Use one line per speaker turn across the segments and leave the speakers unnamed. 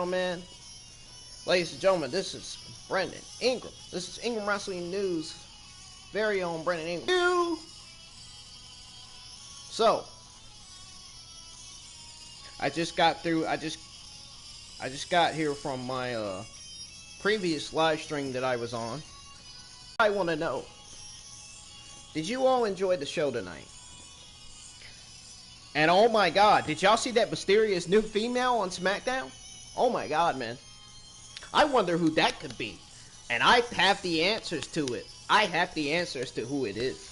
SmackDown, man. Ladies and gentlemen, this is Brendan Ingram. This is Ingram Wrestling News' very own Brendan Ingram. So, I just got here from my previous live stream that I was on. I want to know, did you all enjoy the show tonight? And oh my god, did y'all see that mysterious new female on SmackDown? Oh my god, man. I wonder who that could be. And I have the answers to it. I have the answers to who it is.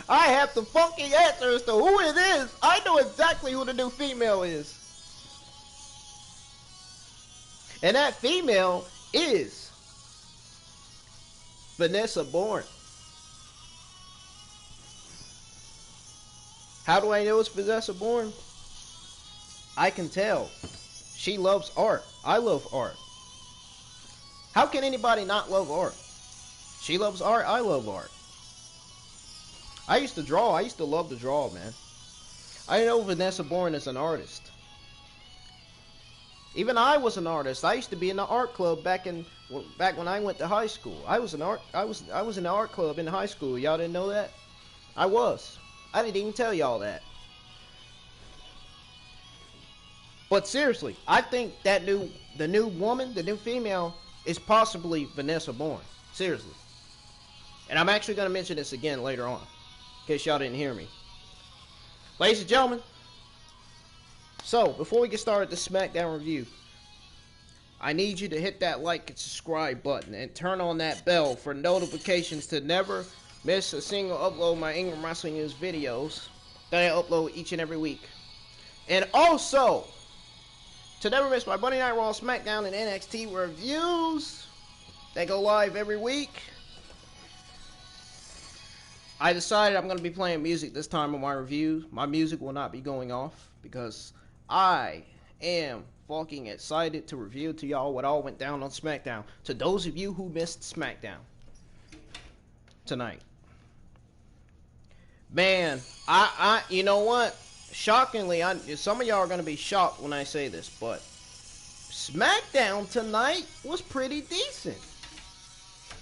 I have the fucking answers to who it is. I know exactly who the new female is. And that female is Vanessa Bourne. How do I know it's Vanessa Bourne? I can tell. She loves art. I love art. How can anybody not love art? She loves art. I love art. I used to draw. I used to love to draw, man. I know Vanessa Bourne is an artist. Even I was an artist. I used to be in the art club back when I went to high school. I was in the art club in high school. Y'all didn't know that? I was. I didn't even tell y'all that. But seriously, I think that the new woman, the new female, is possibly Vanessa Bourne. Seriously. And I'm actually going to mention this again later on, in case y'all didn't hear me. Ladies and gentlemen, so before we get started with the SmackDown review, I need you to hit that like and subscribe button and turn on that bell for notifications to never miss a single upload of my Ingram Wrestling News videos that I upload each and every week. And also, to never miss my Monday Night Raw, SmackDown, and NXT reviews that go live every week. I decided I'm going to be playing music this time on my reviews. My music will not be going off because I am fucking excited to reveal to y'all what all went down on SmackDown. To those of you who missed SmackDown tonight. Man, you know what? Shockingly, some of y'all are going to be shocked when I say this, but SmackDown tonight was pretty decent.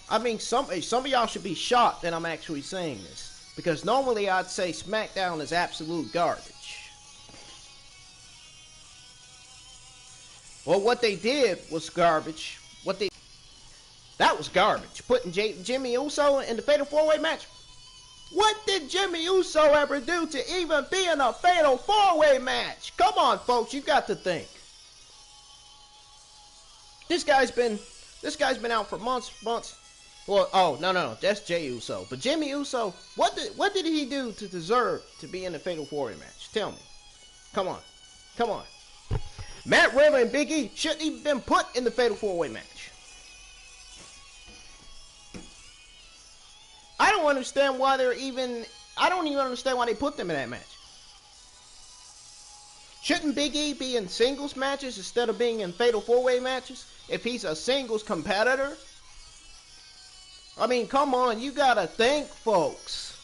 I mean, some of y'all should be shocked that I'm actually saying this, because normally I'd say SmackDown is absolute garbage. Well, what they did was garbage. That was garbage. Putting Jimmy Uso in the Fatal 4-Way match. What did Jimmy Uso ever do to even be in a Fatal 4-Way match? Come on, folks, you got to think. This guy's been out for months. Well, oh no, that's Jey Uso. But Jimmy Uso, what did he do to deserve to be in the Fatal 4-Way match? Tell me. Come on. Matt Riddle and Big E shouldn't even been put in the Fatal 4-Way match. I don't understand why I don't even understand why they put them in that match. Shouldn't Big E be in singles matches instead of being in Fatal 4-Way matches if he's a singles competitor? I mean, come on, you gotta think, folks.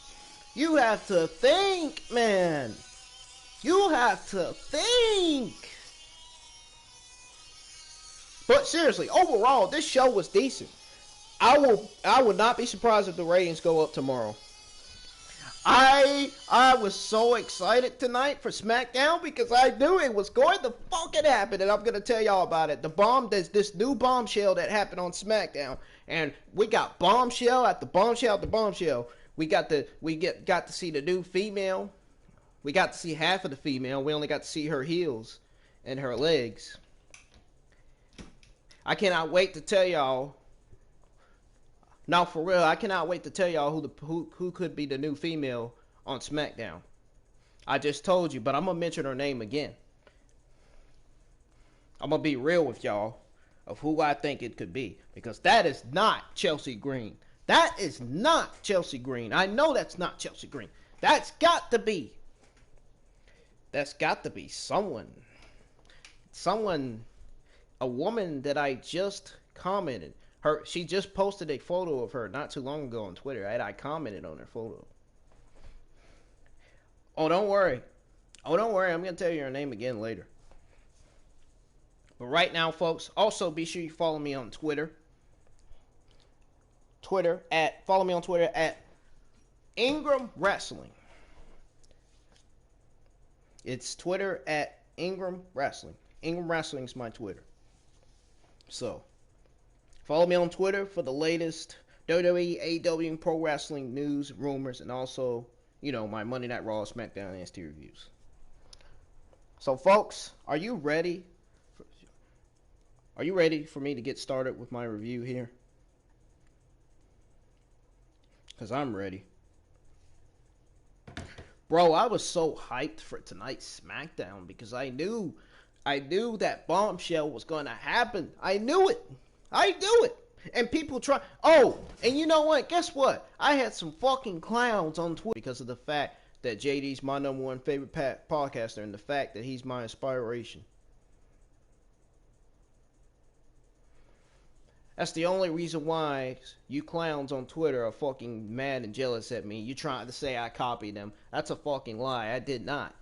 You have to think, man. You have to think. But seriously, overall, this show was decent. I would not be surprised if the ratings go up tomorrow. I was so excited tonight for SmackDown because I knew it was going to fucking happen, and I'm going to tell y'all about it. There's this new bombshell that happened on SmackDown, and we got bombshell after bombshell after bombshell. We got to see the new female. We got to see half of the female. We only got to see her heels and her legs. I cannot wait to tell y'all. Now, for real, I cannot wait to tell y'all who could be the new female on SmackDown. I just told you, but I'm going to mention her name again. I'm going to be real with y'all of who I think it could be. Because that is not Chelsea Green. That is not Chelsea Green. I know that's not Chelsea Green. That's got to be someone. A woman that I just commented. She just posted a photo of her not too long ago on Twitter. I commented on her photo. Oh, don't worry. I'm going to tell you her name again later. But right now, folks, also be sure you follow me on Twitter. Follow me on Twitter at Ingram Wrestling. It's Twitter at Ingram Wrestling. Ingram Wrestling is my Twitter. So, follow me on Twitter for the latest WWE, AEW, and Pro Wrestling news, rumors, and also, my Monday Night Raw, Smackdown, and NXT reviews. So, folks, are you ready? Are you ready for me to get started with my review here? Because I'm ready. Bro, I was so hyped for tonight's SmackDown because I knew that bombshell was going to happen. I knew it. And people try. Oh, and you know what? Guess what? I had some fucking clowns on Twitter because of the fact that JD's my number one favorite podcaster and the fact that he's my inspiration. That's the only reason why you clowns on Twitter are fucking mad and jealous at me. You trying to say I copied them. That's a fucking lie. I did not.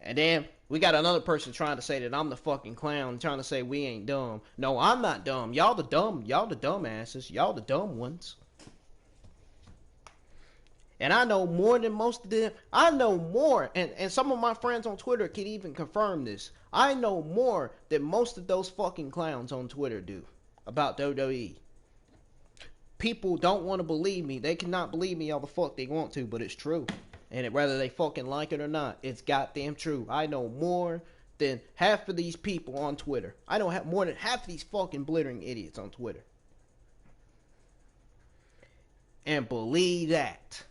And then we got another person trying to say that I'm the fucking clown, trying to say we ain't dumb. No, I'm not dumb. Y'all the dumbasses. Y'all the dumb ones. And I know more than most of them. I know more. And some of my friends on Twitter can even confirm this. I know more than most of those fucking clowns on Twitter do about WWE. People don't want to believe me. They cannot believe me all the fuck they want to, but it's true. And whether they fucking like it or not, it's goddamn true. I know more than half of these people on Twitter. I know more than half of these fucking blithering idiots on Twitter. And believe that.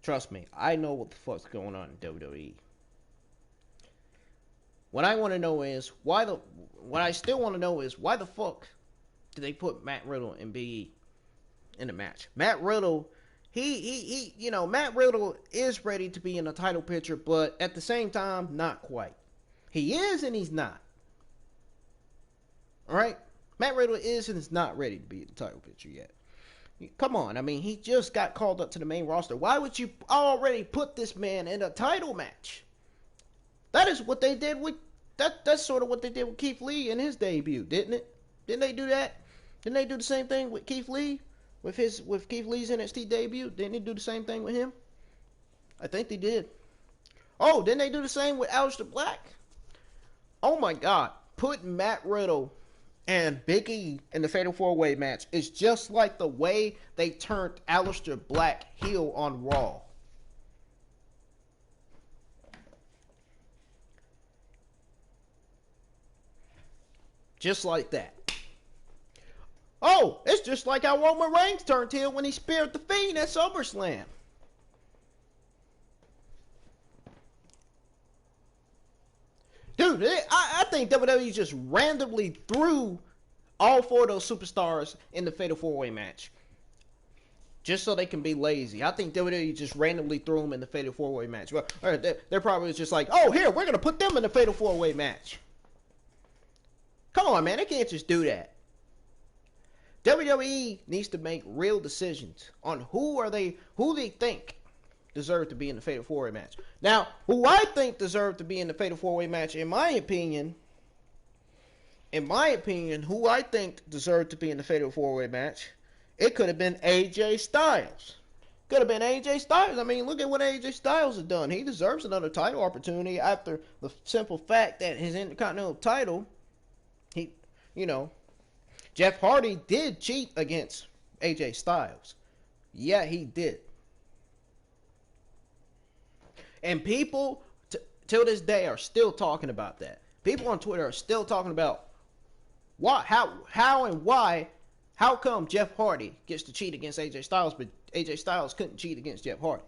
Trust me, I know what the fuck's going on in WWE. What I want to know is why the fuck did they put Matt Riddle and Big E in the match? Matt Riddle, Matt Riddle is ready to be in a title picture, but at the same time, not quite. He is and he's not. All right, Matt Riddle is and is not ready to be in the title picture yet. Come on, I mean, he just got called up to the main roster. Why would you already put this man in a title match? That is what they did with that's sort of what they did with Keith Lee in his debut, didn't it? Didn't they do that? Didn't they do the same thing with Keith Lee? With Keith Lee's NXT debut? Didn't they do the same thing with him? I think they did. Oh, didn't they do the same with Aleister Black? Oh my God. Putting Matt Riddle and Big E in the Fatal 4-Way match is just like the way they turned Aleister Black heel on Raw. Just like that. Oh, it's just like how Roman Reigns turned heel when he speared the Fiend at SummerSlam. Dude, I think WWE just randomly threw all four of those superstars in the Fatal 4-Way match. Just so they can be lazy. I think WWE just randomly threw them in the Fatal 4-Way match. Well, they're probably just like, oh, here, we're going to put them in the Fatal 4-Way match. Come on, man. They can't just do that. WWE needs to make real decisions on who they think deserve to be in the Fatal 4-Way match. Now, who I think deserve to be in the Fatal 4-Way match, in my opinion, who I think deserved to be in the Fatal 4-Way match, it could have been AJ Styles. Could have been AJ Styles. I mean, look at what AJ Styles has done. He deserves another title opportunity after the simple fact that his Intercontinental title, Jeff Hardy did cheat against AJ Styles. Yeah, he did. And people, till this day, are still talking about that. People on Twitter are still talking about how come Jeff Hardy gets to cheat against AJ Styles, but AJ Styles couldn't cheat against Jeff Hardy.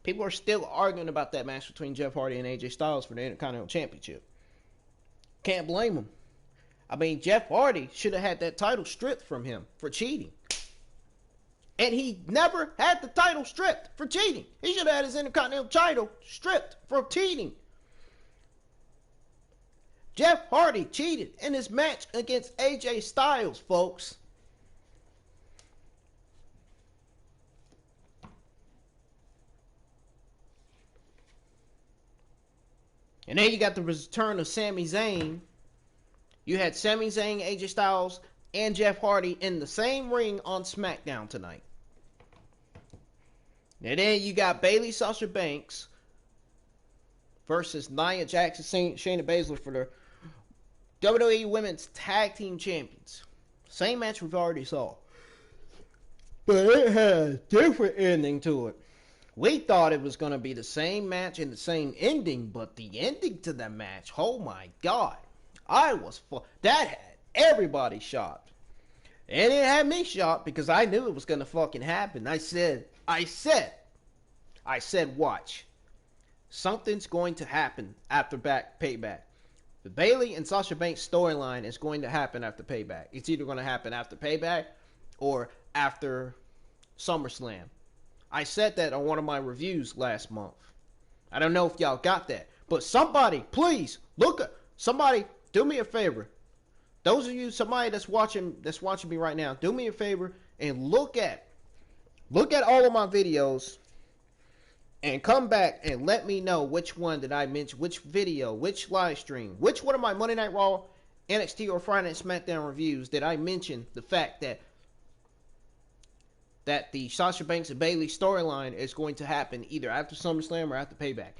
People are still arguing about that match between Jeff Hardy and AJ Styles for the Intercontinental Championship. Can't blame him. I mean, Jeff Hardy should have had that title stripped from him for cheating. And he never had the title stripped for cheating. He should have had his Intercontinental title stripped for cheating. Jeff Hardy cheated in his match against AJ Styles, folks. And then you got the return of Sami Zayn. You had Sami Zayn, AJ Styles, and Jeff Hardy in the same ring on SmackDown tonight. And then you got Bayley, Sasha Banks versus Nia Jax, Shayna Baszler for the WWE Women's Tag Team Champions. Same match we've already saw. But it had a different ending to it. We thought it was going to be the same match and the same ending, but the ending to the match, oh my God. That had everybody shocked. And it had me shocked because I knew it was going to fucking happen. I said, watch. Something's going to happen after Payback. The Bayley and Sasha Banks storyline is going to happen after Payback. It's either going to happen after Payback or after SummerSlam. I said that on one of my reviews last month. I don't know if y'all got that. But somebody, please, somebody, do me a favor. Those of you, somebody that's watching me right now, do me a favor and look at all of my videos and come back and let me know which one did I mention, which video, which live stream, which one of my Monday Night Raw, NXT, or Friday Night SmackDown reviews did I mention the fact that the Sasha Banks and Bayley storyline is going to happen either after SummerSlam or after Payback.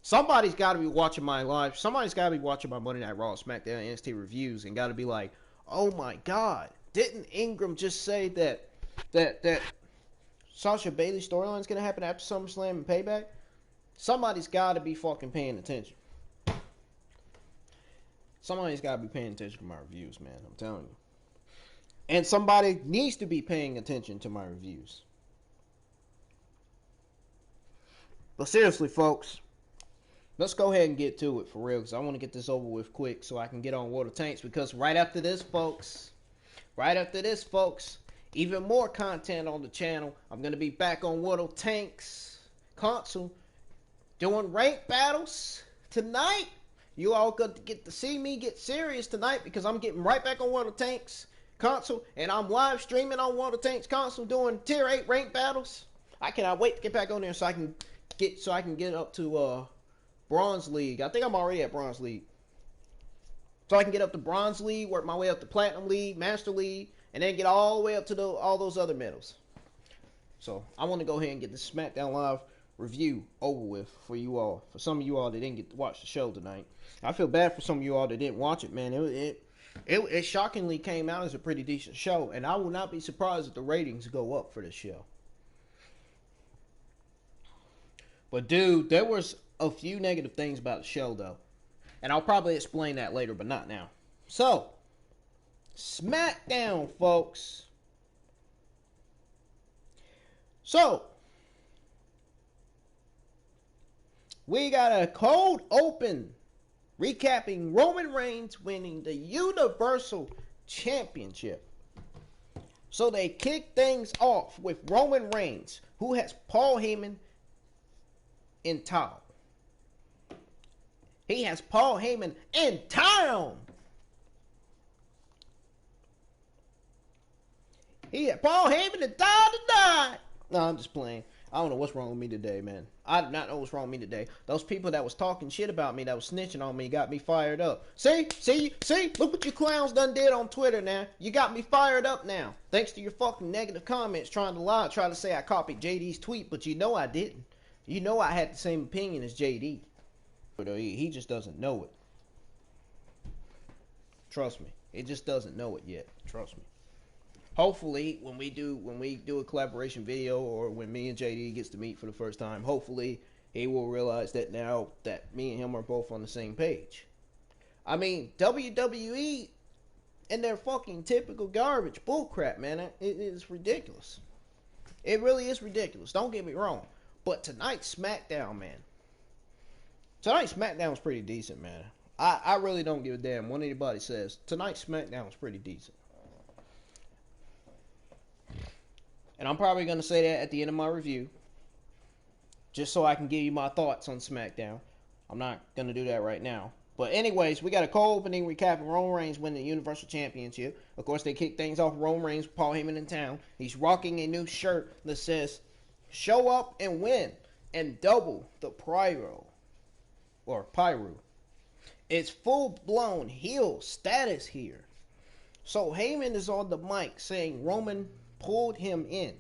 Somebody's got to be watching my live. Somebody's got to be watching my Monday Night Raw, SmackDown, NXT reviews and got to be like, oh my God, didn't Ingram just say that Sasha Bayley storyline is going to happen after SummerSlam and Payback? Somebody's got to be fucking paying attention. Somebody's got to be paying attention to my reviews, man. I'm telling you. And somebody needs to be paying attention to my reviews. But seriously, folks, let's go ahead and get to it for real, because I want to get this over with quick so I can get on World of Tanks. Because right after this, folks, even more content on the channel. I'm going to be back on World of Tanks console doing ranked battles tonight. You all get to see me get serious tonight because I'm getting right back on World of Tanks console, and I'm live streaming on World of Tanks console doing tier 8 ranked battles. I cannot wait to get back on there so I can get up to Bronze League. I think I'm already at Bronze League. So I can get up to Bronze League, work my way up to Platinum League, Master League, and then get all the way up to all those other medals. So I want to go ahead and get the SmackDown Live review over with for you all. For some of you all that didn't get to watch the show tonight. I feel bad for some of you all that didn't watch it, man. It shockingly came out as a pretty decent show, and I will not be surprised if the ratings go up for this show. But dude, there was a few negative things about the show though, and I'll probably explain that later, but not now. So, SmackDown, folks. So, we got a cold open recapping Roman Reigns winning the Universal Championship. So they kick things off with Roman Reigns, who has Paul Heyman in town. He has Paul Heyman in town. He had Paul Heyman in town tonight. No, I'm just playing. I don't know what's wrong with me today, man. I do not know what's wrong with me today. Those people that was talking shit about me, that was snitching on me, got me fired up. See? Look what you clowns done did on Twitter now. You got me fired up now. Thanks to your fucking negative comments trying to lie, trying to say I copied JD's tweet, but you know I didn't. You know I had the same opinion as JD. But he just doesn't know it. Trust me. It just doesn't know it yet. Trust me. Hopefully, when we do a collaboration video, or when me and JD gets to meet for the first time, hopefully he will realize that now that me and him are both on the same page. I mean, WWE and their fucking typical garbage bullcrap, man. It is ridiculous. It really is ridiculous. Don't get me wrong. But tonight's SmackDown, man. Tonight's SmackDown was pretty decent, man. I really don't give a damn what anybody says. Tonight's SmackDown was pretty decent. And I'm probably going to say that at the end of my review, just so I can give you my thoughts on SmackDown. I'm not going to do that right now. But anyways, we got a cold opening recapping Roman Reigns winning the Universal Championship. Of course, they kick things off with Roman Reigns, Paul Heyman in town. He's rocking a new shirt that says, "Show up and win, and double the pyro." or Pyru. It's full-blown heel status here. So Heyman is on the mic saying Roman pulled him in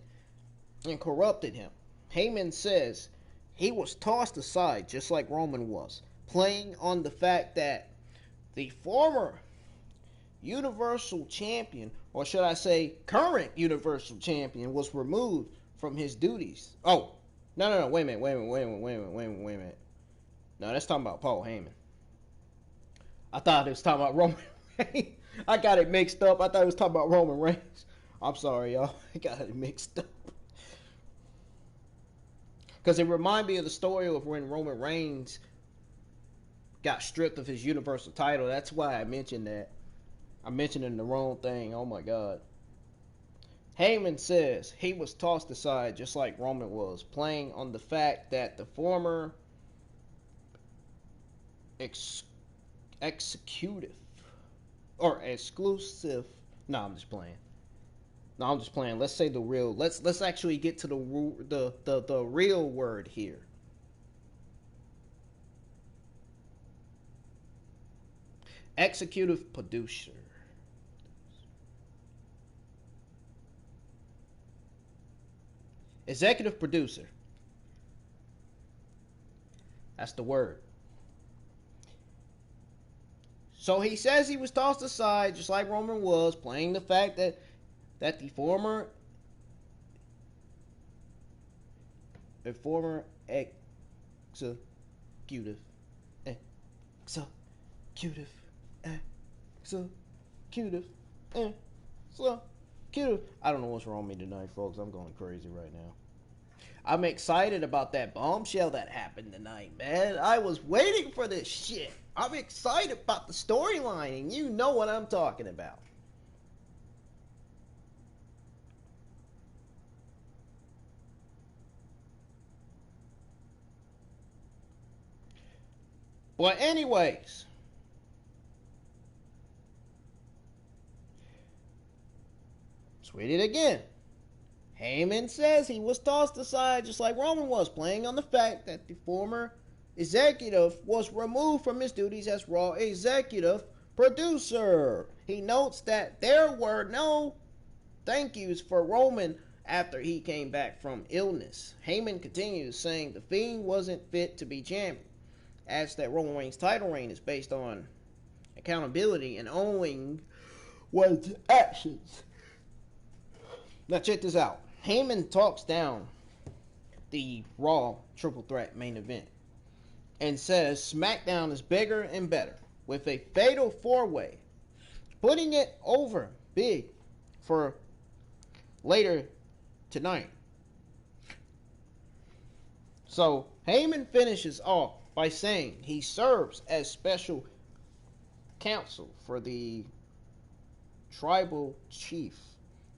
and corrupted him. Heyman says he was tossed aside just like Roman was, playing on the fact that the former Universal Champion, or should I say current Universal Champion, was removed from his duties. Oh, no, wait a minute. No, that's talking about Paul Heyman. I thought it was talking about Roman Reigns. I got it mixed up. I thought it was talking about Roman Reigns. I'm sorry, y'all. I got it mixed up. Because it reminded me of the story of when Roman Reigns got stripped of his Universal title. That's why I mentioned that. I mentioned the wrong thing. Oh my God. Heyman says he was tossed aside just like Roman was, playing on the fact that the former executive or exclusive. No, I'm just playing. Let's say the real. Let's actually get to the real word here. Executive producer. Executive producer. That's the word. So he says he was tossed aside just like Roman was, playing the fact that the former executive I don't know what's wrong with me tonight, folks. I'm going crazy right now. I'm excited about that bombshell that happened tonight, man. I was waiting for this shit. I'm excited about the storyline, and you know what I'm talking about. But anyways, let's read it again. Heyman says he was tossed aside just like Roman was, playing on the fact that the former executive was removed from his duties as Raw executive producer. He notes that there were no thank yous for Roman after he came back from illness. Heyman continues saying the Fiend wasn't fit to be champion, adds that Roman Reigns' title reign is based on accountability and owning one's actions. Now check this out. Heyman talks down the Raw Triple Threat main event and says SmackDown is bigger and better with a fatal four-way, putting it over big for later tonight. So Heyman finishes off by saying he serves as special counsel for the tribal chief,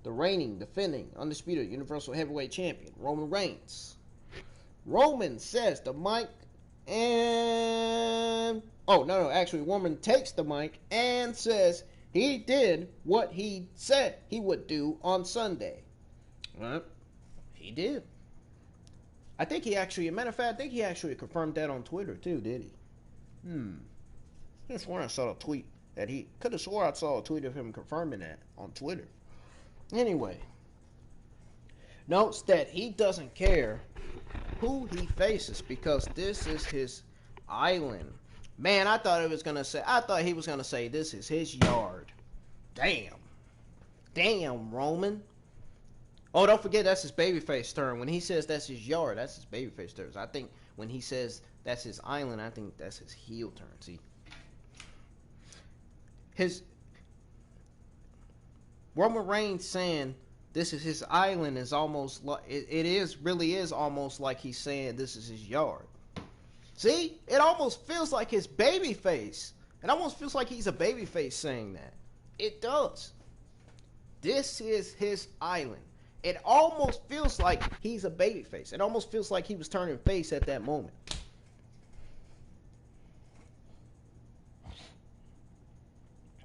the reigning, defending, undisputed Universal Heavyweight Champion, Roman Reigns. Roman says the mic and... actually, Roman takes the mic and says he did what he said he would do on Sunday. Well, he did. I think he actually, confirmed that on Twitter too, did he? I swear I saw a tweet that he... Could have swore I saw a tweet of him confirming that on Twitter. Anyway, notes that he doesn't care who he faces because this is his island. Man, I thought he was gonna say this is his yard. Damn, Roman. Oh, don't forget that's his babyface term. When he says that's his yard, that's his babyface term. I think when he says that's his island, I think that's his heel turn. See, his Roman Reigns saying this is his island is almost like really is almost like he's saying this is his yard. See, it almost feels like his babyface. It almost feels like he's a babyface saying that. It does. This is his island. It almost feels like he's a babyface. It almost feels like he was turning face at that moment.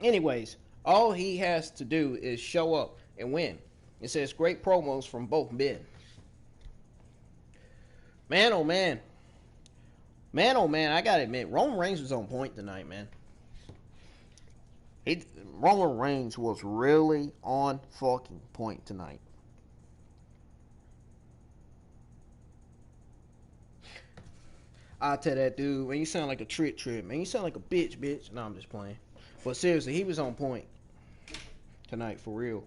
Anyways, all he has to do is show up and win. It says great promos from both men. Man, oh man. Man, oh man, I gotta admit, Roman Reigns was on point tonight, man. Roman Reigns was really on fucking point tonight. I tell that dude, man, you sound like a trick, man. You sound like a bitch. No, I'm just playing. But seriously, he was on point tonight, for real.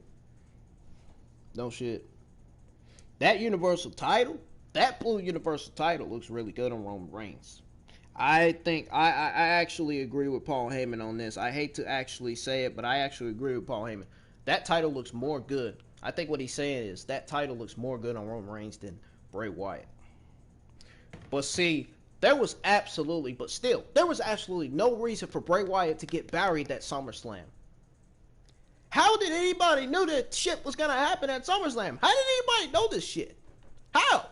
No shit. That Universal title, that blue Universal title looks really good on Roman Reigns. I think I actually agree with Paul Heyman on this. I hate to actually say it, but I actually agree with Paul Heyman. That title looks more good. I think what he's saying is that title looks more good on Roman Reigns than Bray Wyatt. But see, there was absolutely no reason for Bray Wyatt to get buried at SummerSlam. How did anybody know that shit was going to happen at SummerSlam? How did anybody know this shit? How?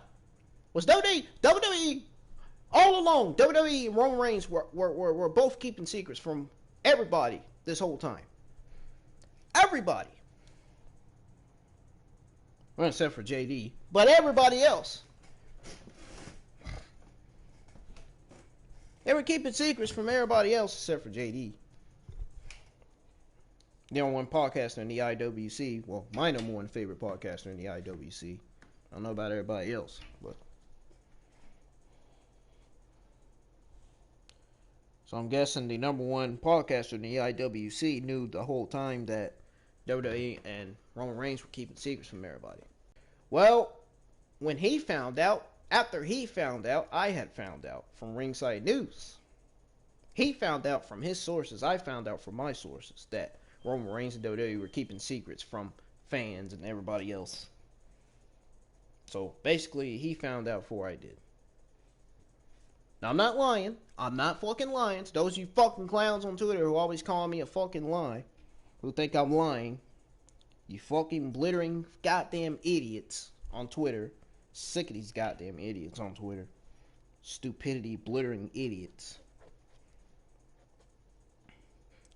Was WWE all along, WWE and Roman Reigns were both keeping secrets from everybody this whole time. Everybody. Well, except for JD. But everybody else. They were keeping secrets from everybody else except for JD. The number one podcaster in the IWC. Well, my number one favorite podcaster in the IWC. I don't know about everybody else, but... So I'm guessing the number one podcaster in the IWC knew the whole time that WWE and Roman Reigns were keeping secrets from everybody. Well, when he found out, after he found out, I had found out from Ringside News. He found out from his sources, I found out from my sources, that Roman Reigns and WWE were keeping secrets from fans and everybody else. So basically, he found out before I did. Now, I'm not lying. I'm not fucking lying. Those of you fucking clowns on Twitter who always call me a fucking lie, who think I'm lying, you fucking blittering goddamn idiots on Twitter. Sick of these goddamn idiots on Twitter. Stupidity blittering idiots.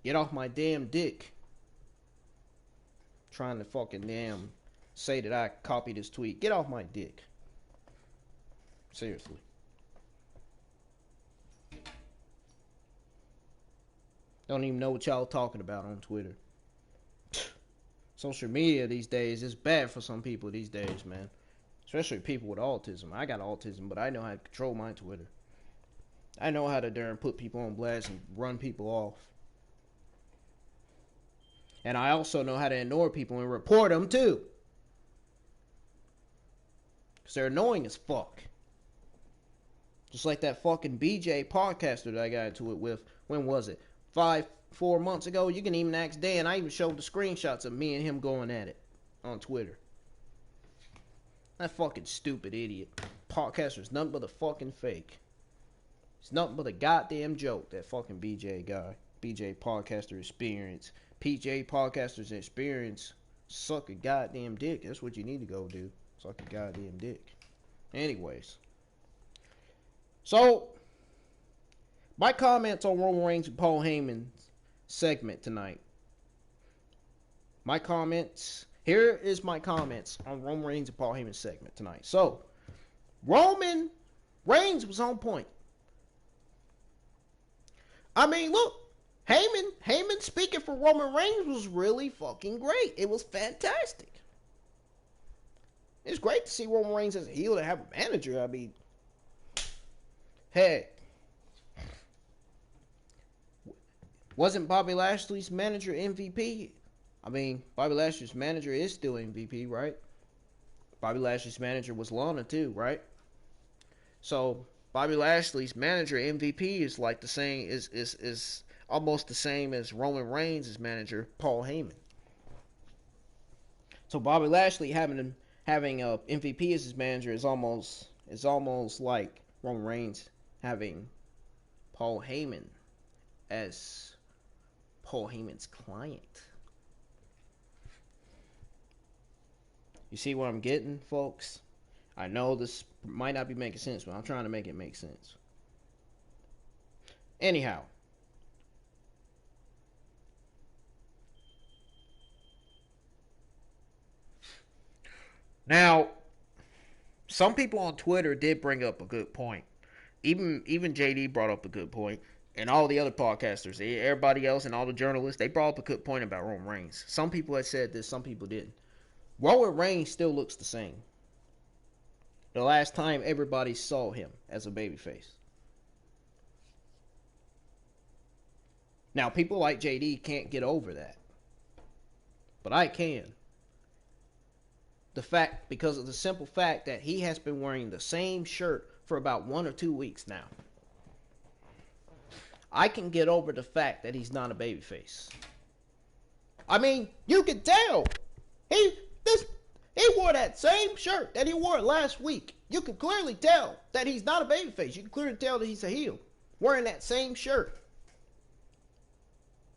Get off my damn dick. Trying to fucking damn say that I copied this tweet. Get off my dick. Seriously. Don't even know what y'all talking about on Twitter. Social media these days is bad for some people these days, man. Especially people with autism. I got autism, but I know how to control my Twitter. I know how to darn put people on blast and run people off. And I also know how to ignore people and report them too. Because they're annoying as fuck. Just like that fucking BJ podcaster that I got into it with. When was it? 4 months ago. You can even ask Dan. I even showed the screenshots of me and him going at it on Twitter. That fucking stupid idiot. Podcaster's nothing but a fucking fake. It's nothing but a goddamn joke, that fucking BJ guy. BJ podcaster experience. PJ podcaster's experience. Suck a goddamn dick. That's what you need to go do. Suck a goddamn dick. Anyways. So, my comments on Roman Reigns and Paul Heyman's segment tonight. My comments. Here is my comments on Roman Reigns and Paul Heyman's segment tonight. So, Roman Reigns was on point. I mean, look. Heyman speaking for Roman Reigns was really fucking great. It was fantastic. It's great to see Roman Reigns as a heel to have a manager. I mean, hey. Wasn't Bobby Lashley's manager MVP? I mean, Bobby Lashley's manager is still MVP, right? Bobby Lashley's manager was Lana too, right? So, Bobby Lashley's manager MVP is like the same, is almost the same as Roman Reigns' manager, Paul Heyman. So Bobby Lashley having a MVP as his manager is almost like Roman Reigns having Paul Heyman as Paul Heyman's client. You see what I'm getting, folks? I know this might not be making sense, but I'm trying to make it make sense. Anyhow. Now, some people on Twitter did bring up a good point. Even JD brought up a good point, and all the other podcasters, everybody else, and all the journalists, they brought up a good point about Roman Reigns. Some people had said this, some people didn't. Roman Reigns still looks the same. The last time everybody saw him as a babyface. Now, people like JD can't get over that, but I can. Because of the simple fact that he has been wearing the same shirt for about 1 or 2 weeks now. I can get over the fact that he's not a babyface. I mean, you can tell. He wore that same shirt that he wore last week. You can clearly tell that he's not a babyface. You can clearly tell that he's a heel, wearing that same shirt.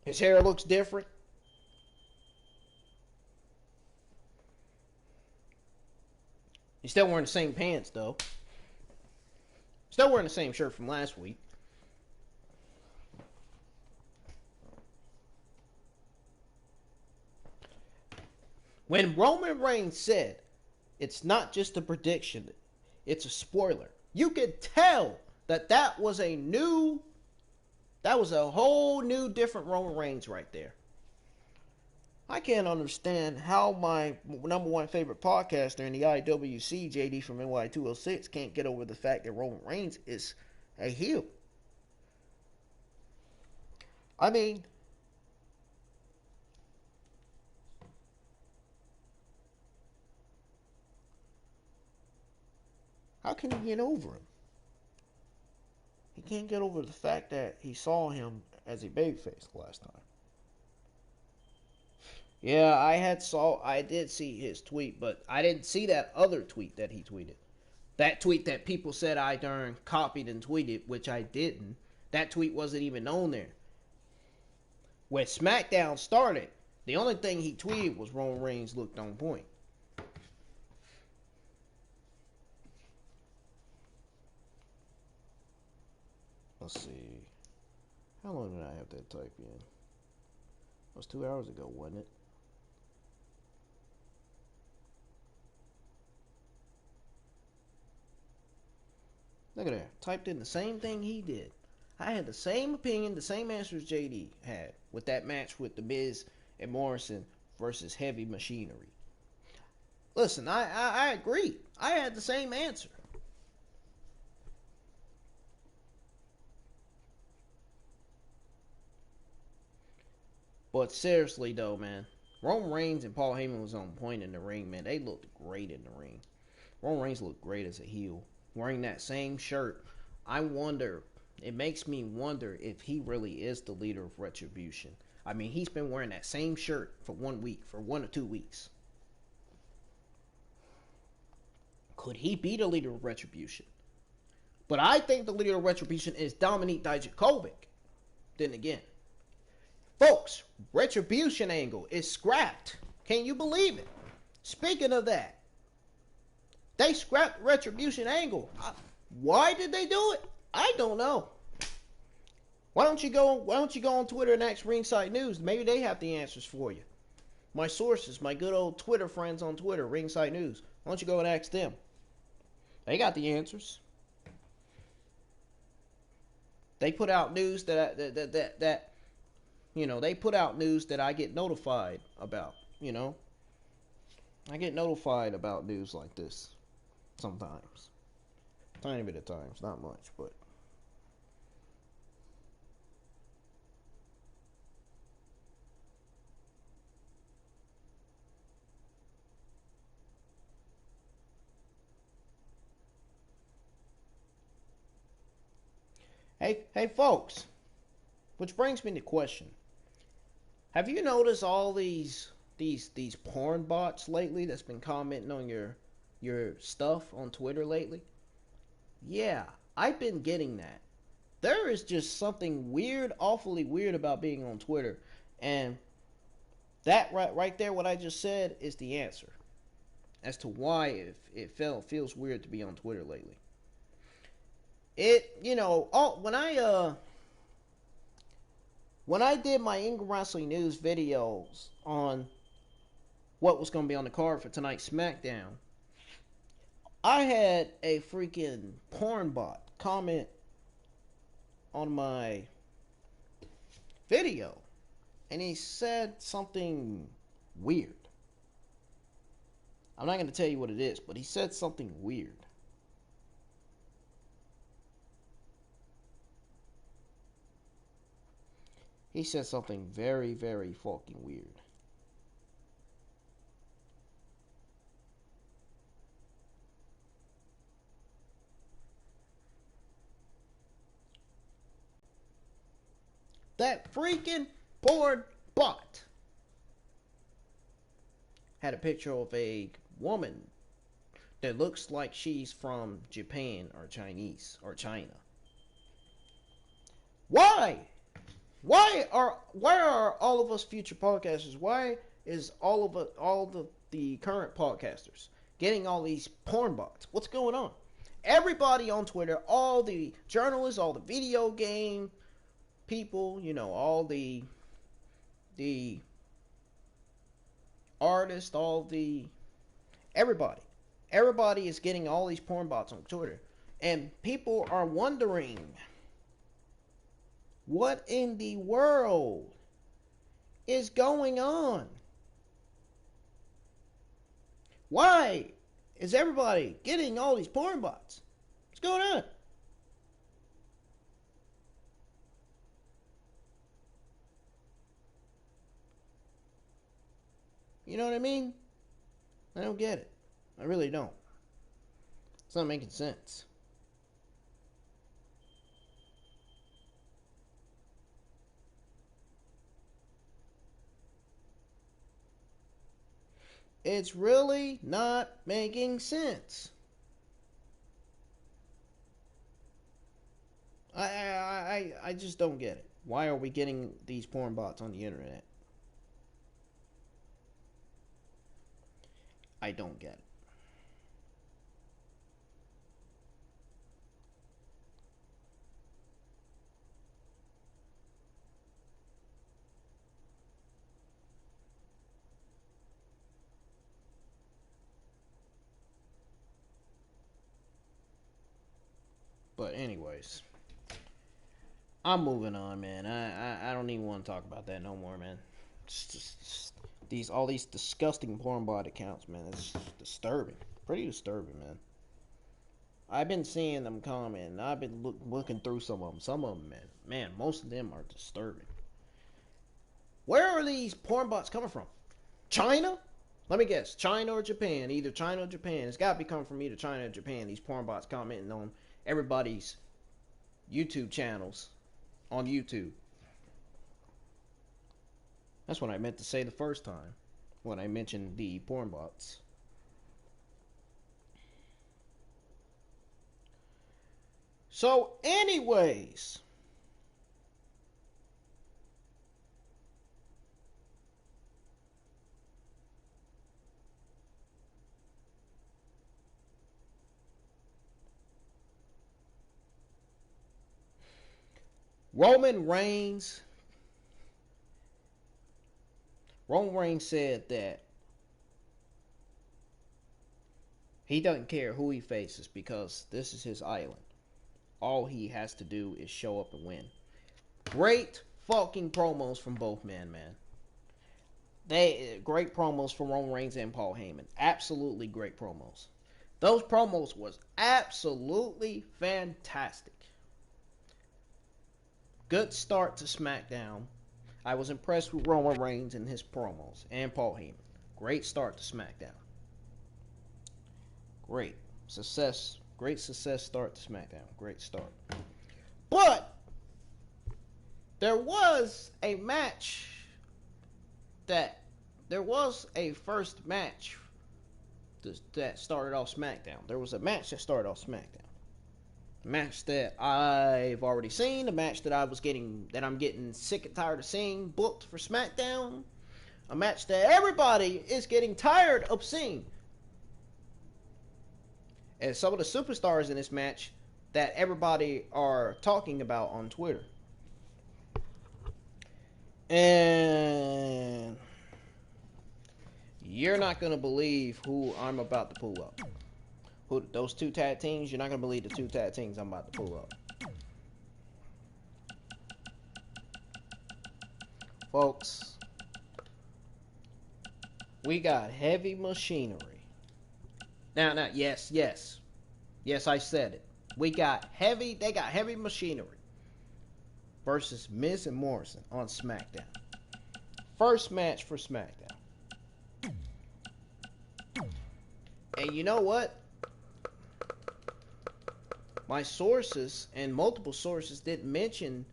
His hair looks different. He's still wearing the same pants, though. Still wearing the same shirt from last week. When Roman Reigns said, it's not just a prediction, it's a spoiler, you could tell that was a whole new different Roman Reigns right there. I can't understand how my number one favorite podcaster in the IWC, JD from NY206, can't get over the fact that Roman Reigns is a heel. I mean, how can he get over him? He can't get over the fact that he saw him as a babyface last time. Yeah, I did see his tweet, but I didn't see that other tweet that he tweeted. That tweet that people said I darn copied and tweeted, which I didn't. That tweet wasn't even on there. When SmackDown started, the only thing he tweeted was Roman Reigns looked on point. Let's see. How long did I have that type in? It was 2 hours ago, wasn't it? Look at that. Typed in the same thing he did. I had the same opinion, the same answers JD had with that match with The Miz and Morrison versus Heavy Machinery. Listen, I agree. I had the same answer. But seriously though, man, Roman Reigns and Paul Heyman was on point in the ring, man. They looked great in the ring. Roman Reigns looked great as a heel. Wearing that same shirt, it makes me wonder if he really is the leader of Retribution. I mean, he's been wearing that same shirt for 1 week, for 1 or 2 weeks. Could he be the leader of Retribution? But I think the leader of Retribution is Dominik Dijakovic. Then again, folks, Retribution angle is scrapped. Can you believe it? Speaking of that, they scrapped Retribution angle. Why did they do it? I don't know. Why don't you go on Twitter and ask Ringside News? Maybe they have the answers for you. My sources, my good old Twitter friends on Twitter, Ringside News. Why don't you go and ask them? They got the answers. They put out news that they put out news that I get notified about, I get notified about news like this sometimes. Tiny bit of times, not much, but Hey folks, which brings me to question. Have you noticed all these porn bots lately that's been commenting on your stuff on Twitter lately? Yeah, I've been getting that. There is just something weird, awfully weird about being on Twitter. And that right there, what I just said, is the answer as to why it feels weird to be on Twitter lately. When I did my Ingram Wrestling News videos on what was going to be on the card for tonight's SmackDown, I had a freaking porn bot comment on my video, and he said something weird. I'm not going to tell you what it is, but he said something weird. He said something very, very fucking weird. That freaking porn bot had a picture of a woman that looks like she's from Japan or Chinese or China. Why? Why are all of us future podcasters? Why is all the current podcasters getting all these porn bots? What's going on? Everybody on Twitter, all the journalists, all the video game people, you know, all the artists, everybody is getting all these porn bots on Twitter, and people are wondering, what in the world is going on? Why is everybody getting all these porn bots? What's going on? You know what I mean? I don't get it. I really don't. It's not making sense. It's really not making sense. I just don't get it. Why are we getting these porn bots on the internet? I don't get it. But anyways, I'm moving on, man. I don't even want to talk about that no more, man. It's just all these disgusting porn bot accounts, man. It's disturbing, pretty disturbing, man. I've been seeing them comment, and I've been looking through some of them. Some of them, man, most of them are disturbing. Where are these porn bots coming from? China? Let me guess. China or Japan? Either China or Japan. It's got to be coming from either China or Japan. These porn bots commenting on everybody's YouTube channels on YouTube. That's what I meant to say the first time when I mentioned the porn bots. So, anyways, Roman Reigns said that he doesn't care who he faces because this is his island. All he has to do is show up and win. Great fucking promos from both men, man. Great promos from Roman Reigns and Paul Heyman. Absolutely great promos. Those promos was absolutely fantastic. Good start to SmackDown. I was impressed with Roman Reigns and his promos and Paul Heyman. Great start to SmackDown. Great success start to SmackDown. Great start. But there was a first match that started off SmackDown. There was a match that started off SmackDown. A match that I've already seen, a match that I'm getting sick and tired of seeing booked for SmackDown. A match that everybody is getting tired of seeing. And some of the superstars in this match that everybody are talking about on Twitter. And you're not going to believe who I'm about to pull up. Those two tag teams, you're not going to believe the two tag teams I'm about to pull up. Folks, we got heavy machinery. Now, yes, I said it. They got heavy machinery versus Miz and Morrison on SmackDown. First match for SmackDown. And you know what? My sources and multiple sources didn't mention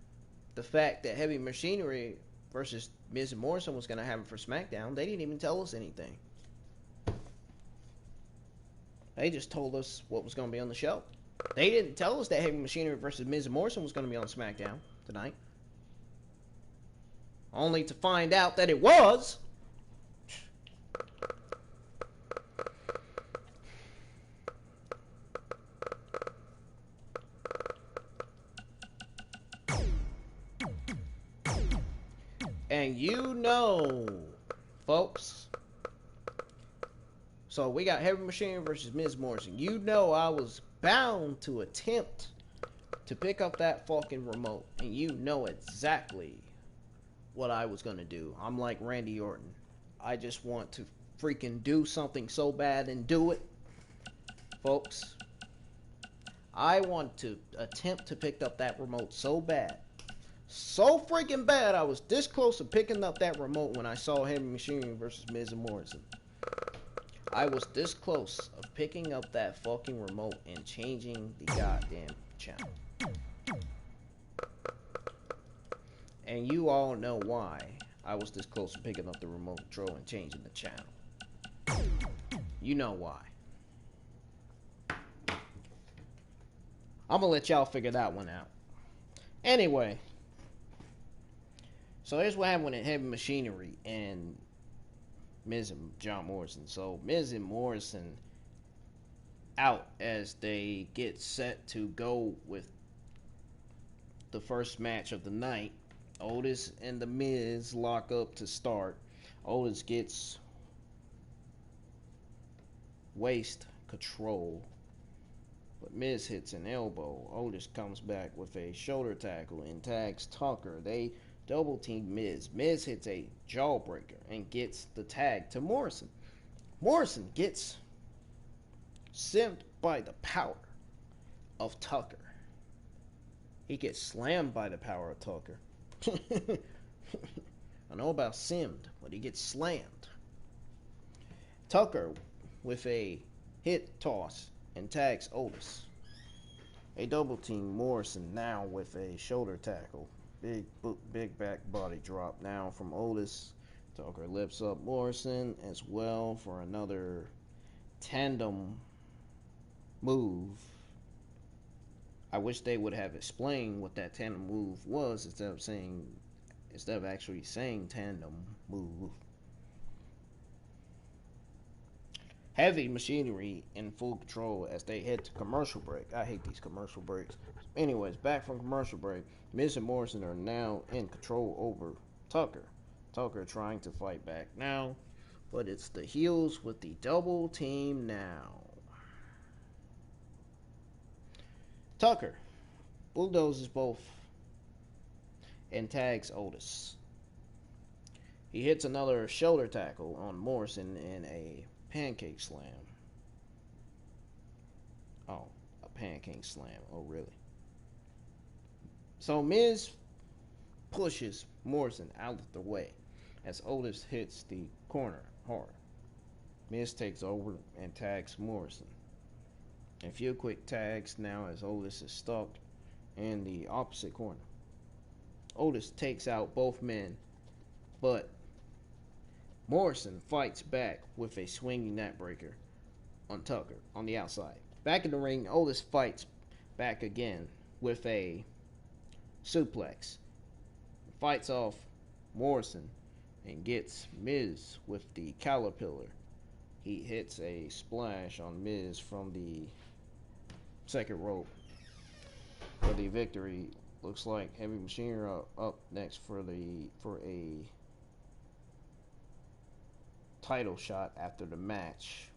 the fact that heavy machinery versus Miz and Morrison was going to happen for SmackDown. They didn't even tell us anything. They just told us what was going to be on the show. They didn't tell us that heavy machinery versus Miz and Morrison was going to be on SmackDown tonight. Only to find out that it was. And you know, folks. So we got heavy machinery versus Miz Morrison. You know I was bound to attempt to pick up that fucking remote. And you know exactly what I was going to do. I'm like Randy Orton. I just want to freaking do something so bad and do it. Folks, I want to attempt to pick up that remote so bad. So freaking bad, I was this close to picking up that remote when I saw Heavy Machinery versus Miz and Morrison. I was this close of picking up that fucking remote and changing the goddamn channel. And you all know why I was this close to picking up the remote control and changing the channel. You know why. I'm gonna let y'all figure that one out. Anyway. So here's what happened with Heavy Machinery and Miz and John Morrison. So Miz and Morrison out as they get set to go with the first match of the night. Otis and the Miz lock up to start. Otis gets waist control, but Miz hits an elbow. Otis comes back with a shoulder tackle and tags Tucker. They double team Miz. Miz hits a jawbreaker and gets the tag to Morrison. Morrison gets simmed by the power of Tucker. He gets slammed by the power of Tucker. I know about simmed, but he gets slammed. Tucker with a hit toss and tags Otis. They double team Morrison now with a shoulder tackle. Big back body drop now from Otis. Tucker lifts up Morrison as well for another tandem move. I wish they would have explained what that tandem move was instead of actually saying tandem move. Heavy Machinery in full control as they head to commercial break. I hate these commercial breaks. Anyways, back from commercial break, Miz and Morrison are now in control over Tucker. Tucker trying to fight back now, but it's the heels with the double team now. Tucker bulldozes both and tags Otis. He hits another shoulder tackle on Morrison in a pancake slam. Oh, a pancake slam. Oh, really? So Miz pushes Morrison out of the way as Otis hits the corner hard. Miz takes over and tags Morrison. A few quick tags now as Otis is stuck in the opposite corner. Otis takes out both men, but Morrison fights back with a swinging neckbreaker on Tucker on the outside. Back in the ring, Otis fights back again with a suplex. Fights off Morrison and gets Miz with the caterpillar. He hits a splash on Miz from the second rope for the victory. Looks like Heavy Machinery up next for a title shot after the match.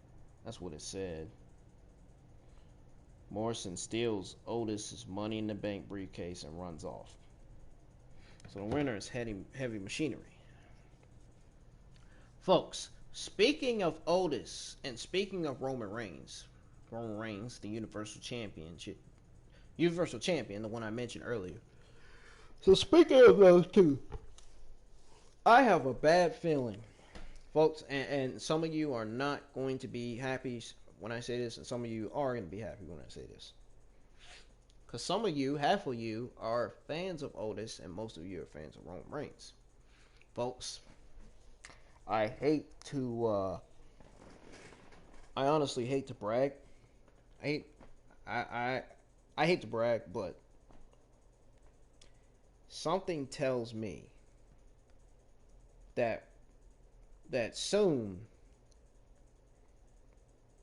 That's what it said. Morrison steals Otis's Money in the Bank briefcase and runs off. So the winner is Heavy Machinery. Folks, speaking of Otis and speaking of Roman Reigns, the Universal Champion, the one I mentioned earlier. So speaking of those two, I have a bad feeling, folks, and some of you are not going to be happy when I say this, and some of you are going to be happy when I say this. Because some of you, half of you, are fans of Otis, and most of you are fans of Roman Reigns. Folks, I honestly hate to brag. I hate to brag, but something tells me that soon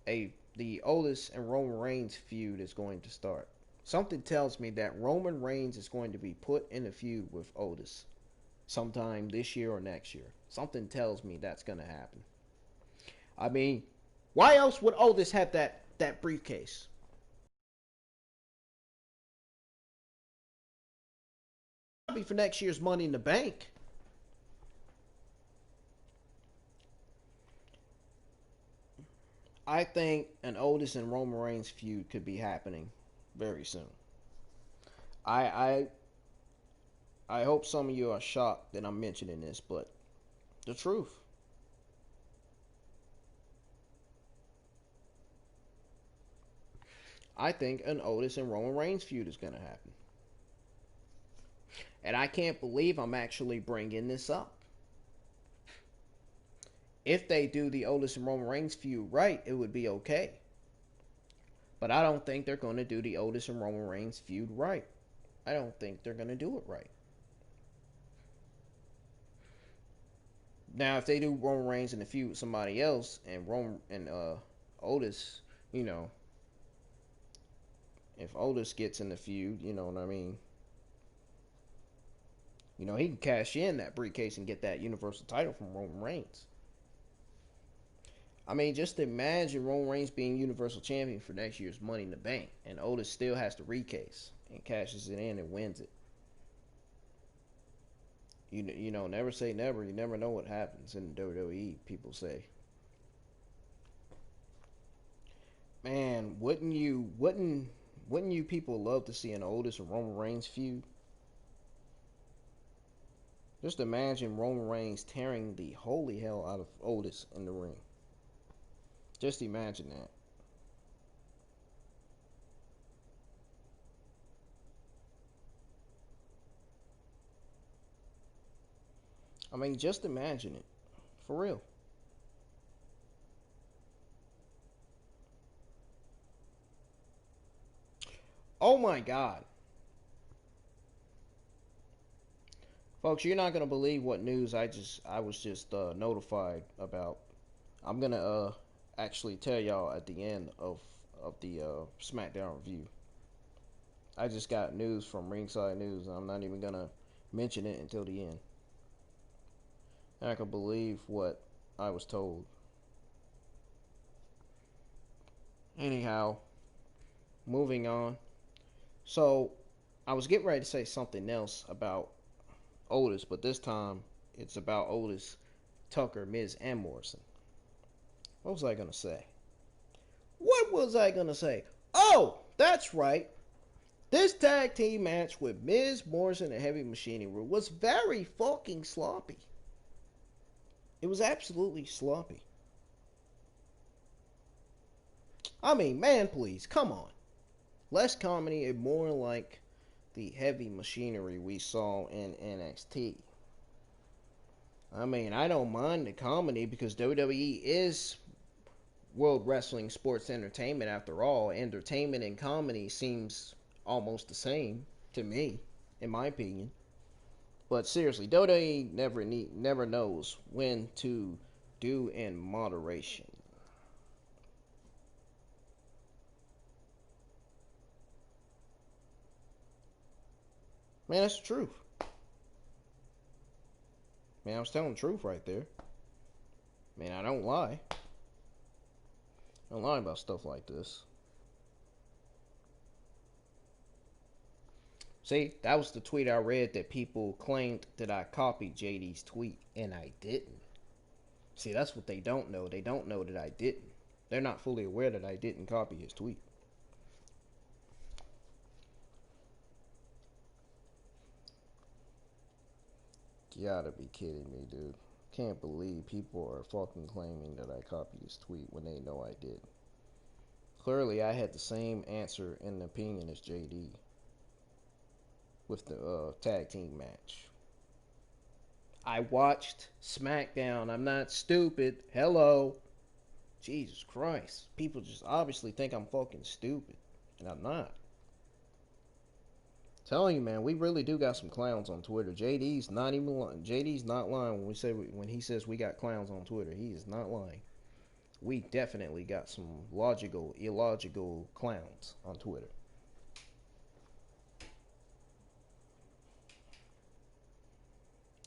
the Otis and Roman Reigns feud is going to start. Something tells me that Roman Reigns is going to be put in a feud with Otis sometime this year or next year. Something tells me that's going to happen. I mean, why else would Otis have that briefcase? Probably for next year's Money in the Bank. I think an Otis and Roman Reigns feud could be happening very soon. I I hope some of you are shocked that I'm mentioning this, but the truth. I think an Otis and Roman Reigns feud is going to happen. And I can't believe I'm actually bringing this up. If they do the Otis and Roman Reigns feud right, it would be okay. But I don't think they're going to do the Otis and Roman Reigns feud right. I don't think they're going to do it right. Now, if they do Roman Reigns in the feud with somebody else, and Otis, you know, if Otis gets in the feud, you know what I mean. You know, he can cash in that briefcase and get that Universal title from Roman Reigns. I mean, just imagine Roman Reigns being Universal Champion for next year's Money in the Bank, and Otis still has the briefcase and cashes it in and wins it. You know, never say never. You never know what happens in the WWE. People say, man, wouldn't you people love to see an Otis and Roman Reigns feud? Just imagine Roman Reigns tearing the holy hell out of Otis in the ring. Just imagine that. I mean, just imagine it. For real. Oh my God. Folks, you're not gonna believe what news I was just notified about. I'm gonna actually tell y'all at the end of the Smackdown review. I just got news from Ringside News, and I'm not even gonna mention it until the end. And I can believe what I was told. Anyhow, moving on. So, I was getting ready to say something else about Otis, but this time it's about Otis, Tucker, Miz, and Morrison. What was I gonna say? What was I gonna say? Oh, that's right. This tag team match with Miz, Morrison, and Heavy Machinery was very fucking sloppy. It was absolutely sloppy. I mean, man, please, come on. Less comedy and more like the Heavy Machinery we saw in NXT. I mean, I don't mind the comedy because WWE is World Wrestling Sports Entertainment after all. Entertainment and comedy seems almost the same to me, in my opinion. But seriously, WWE never knows when to do in moderation. Man, that's the truth. Man, I was telling the truth right there. Man, I don't lie. I don't lie about stuff like this. See, that was the tweet I read that people claimed that I copied JD's tweet, and I didn't. See, that's what they don't know. They don't know that I didn't. They're not fully aware that I didn't copy his tweet. You gotta be kidding me, dude. Can't believe people are fucking claiming that I copied his tweet when they know I did. Clearly, I had the same answer and opinion as JD with the tag team match. I watched SmackDown. I'm not stupid. Hello. Jesus Christ. People just obviously think I'm fucking stupid. And I'm not. Telling you, man, we really do got some clowns on Twitter. JD's not even lying. JD's not lying when he says we got clowns on Twitter. He is not lying. We definitely got some logical, illogical clowns on Twitter.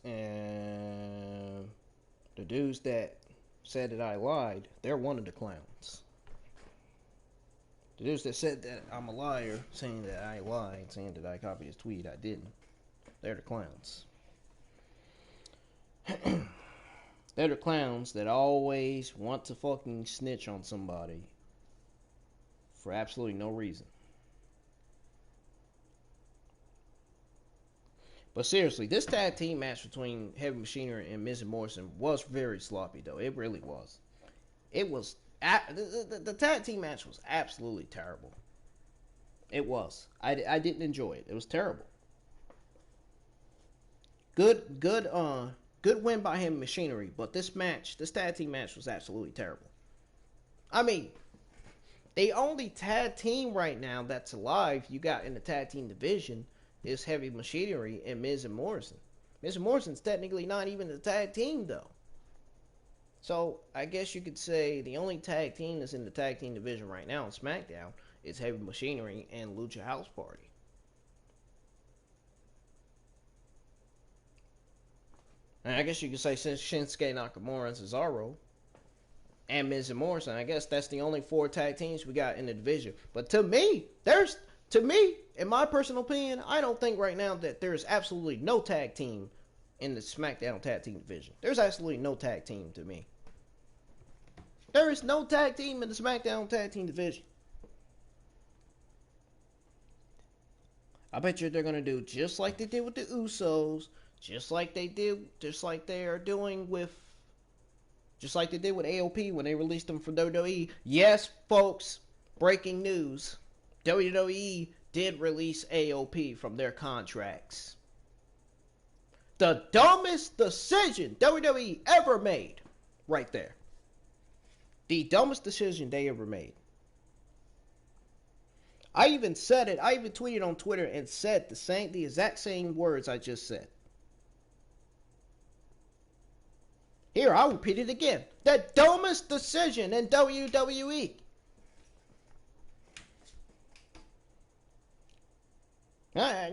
And the dudes that said that I lied, they're one of the clowns. The dudes that said that I'm a liar, saying that I lied, saying that I copied his tweet, I didn't. They're the clowns. They're the clowns that always want to fucking snitch on somebody for absolutely no reason. But seriously, this tag team match between Heavy Machinery and Miz and Morrison was very sloppy, though. It really was. It was the tag team match was absolutely terrible. It was. I didn't enjoy it. It was terrible. Good win by Heavy Machinery, but this tag team match was absolutely terrible. I mean, the only tag team right now that's alive you got in the tag team division is Heavy Machinery and Miz and Morrison. Miz and Morrison's technically not even a tag team, though. So, I guess you could say the only tag team that's in the tag team division right now on SmackDown is Heavy Machinery and Lucha House Party. And I guess you could say since Shinsuke Nakamura and Cesaro and Miz and Morrison, I guess that's the only 4 tag teams we got in the division. But to me, in my personal opinion, I don't think right now that there's absolutely no tag team in the SmackDown tag team division. There's absolutely no tag team to me. There is no tag team in the SmackDown tag team division. I bet you they're going to do just like they did with the Usos, just like they did with AOP when they released them from WWE. Yes, folks, breaking news. WWE did release AOP from their contracts. The dumbest decision WWE ever made. Right there. The dumbest decision they ever made. I even said it. I even tweeted on Twitter and said the exact same words I just said. Here, I'll repeat it again. The dumbest decision in WWE.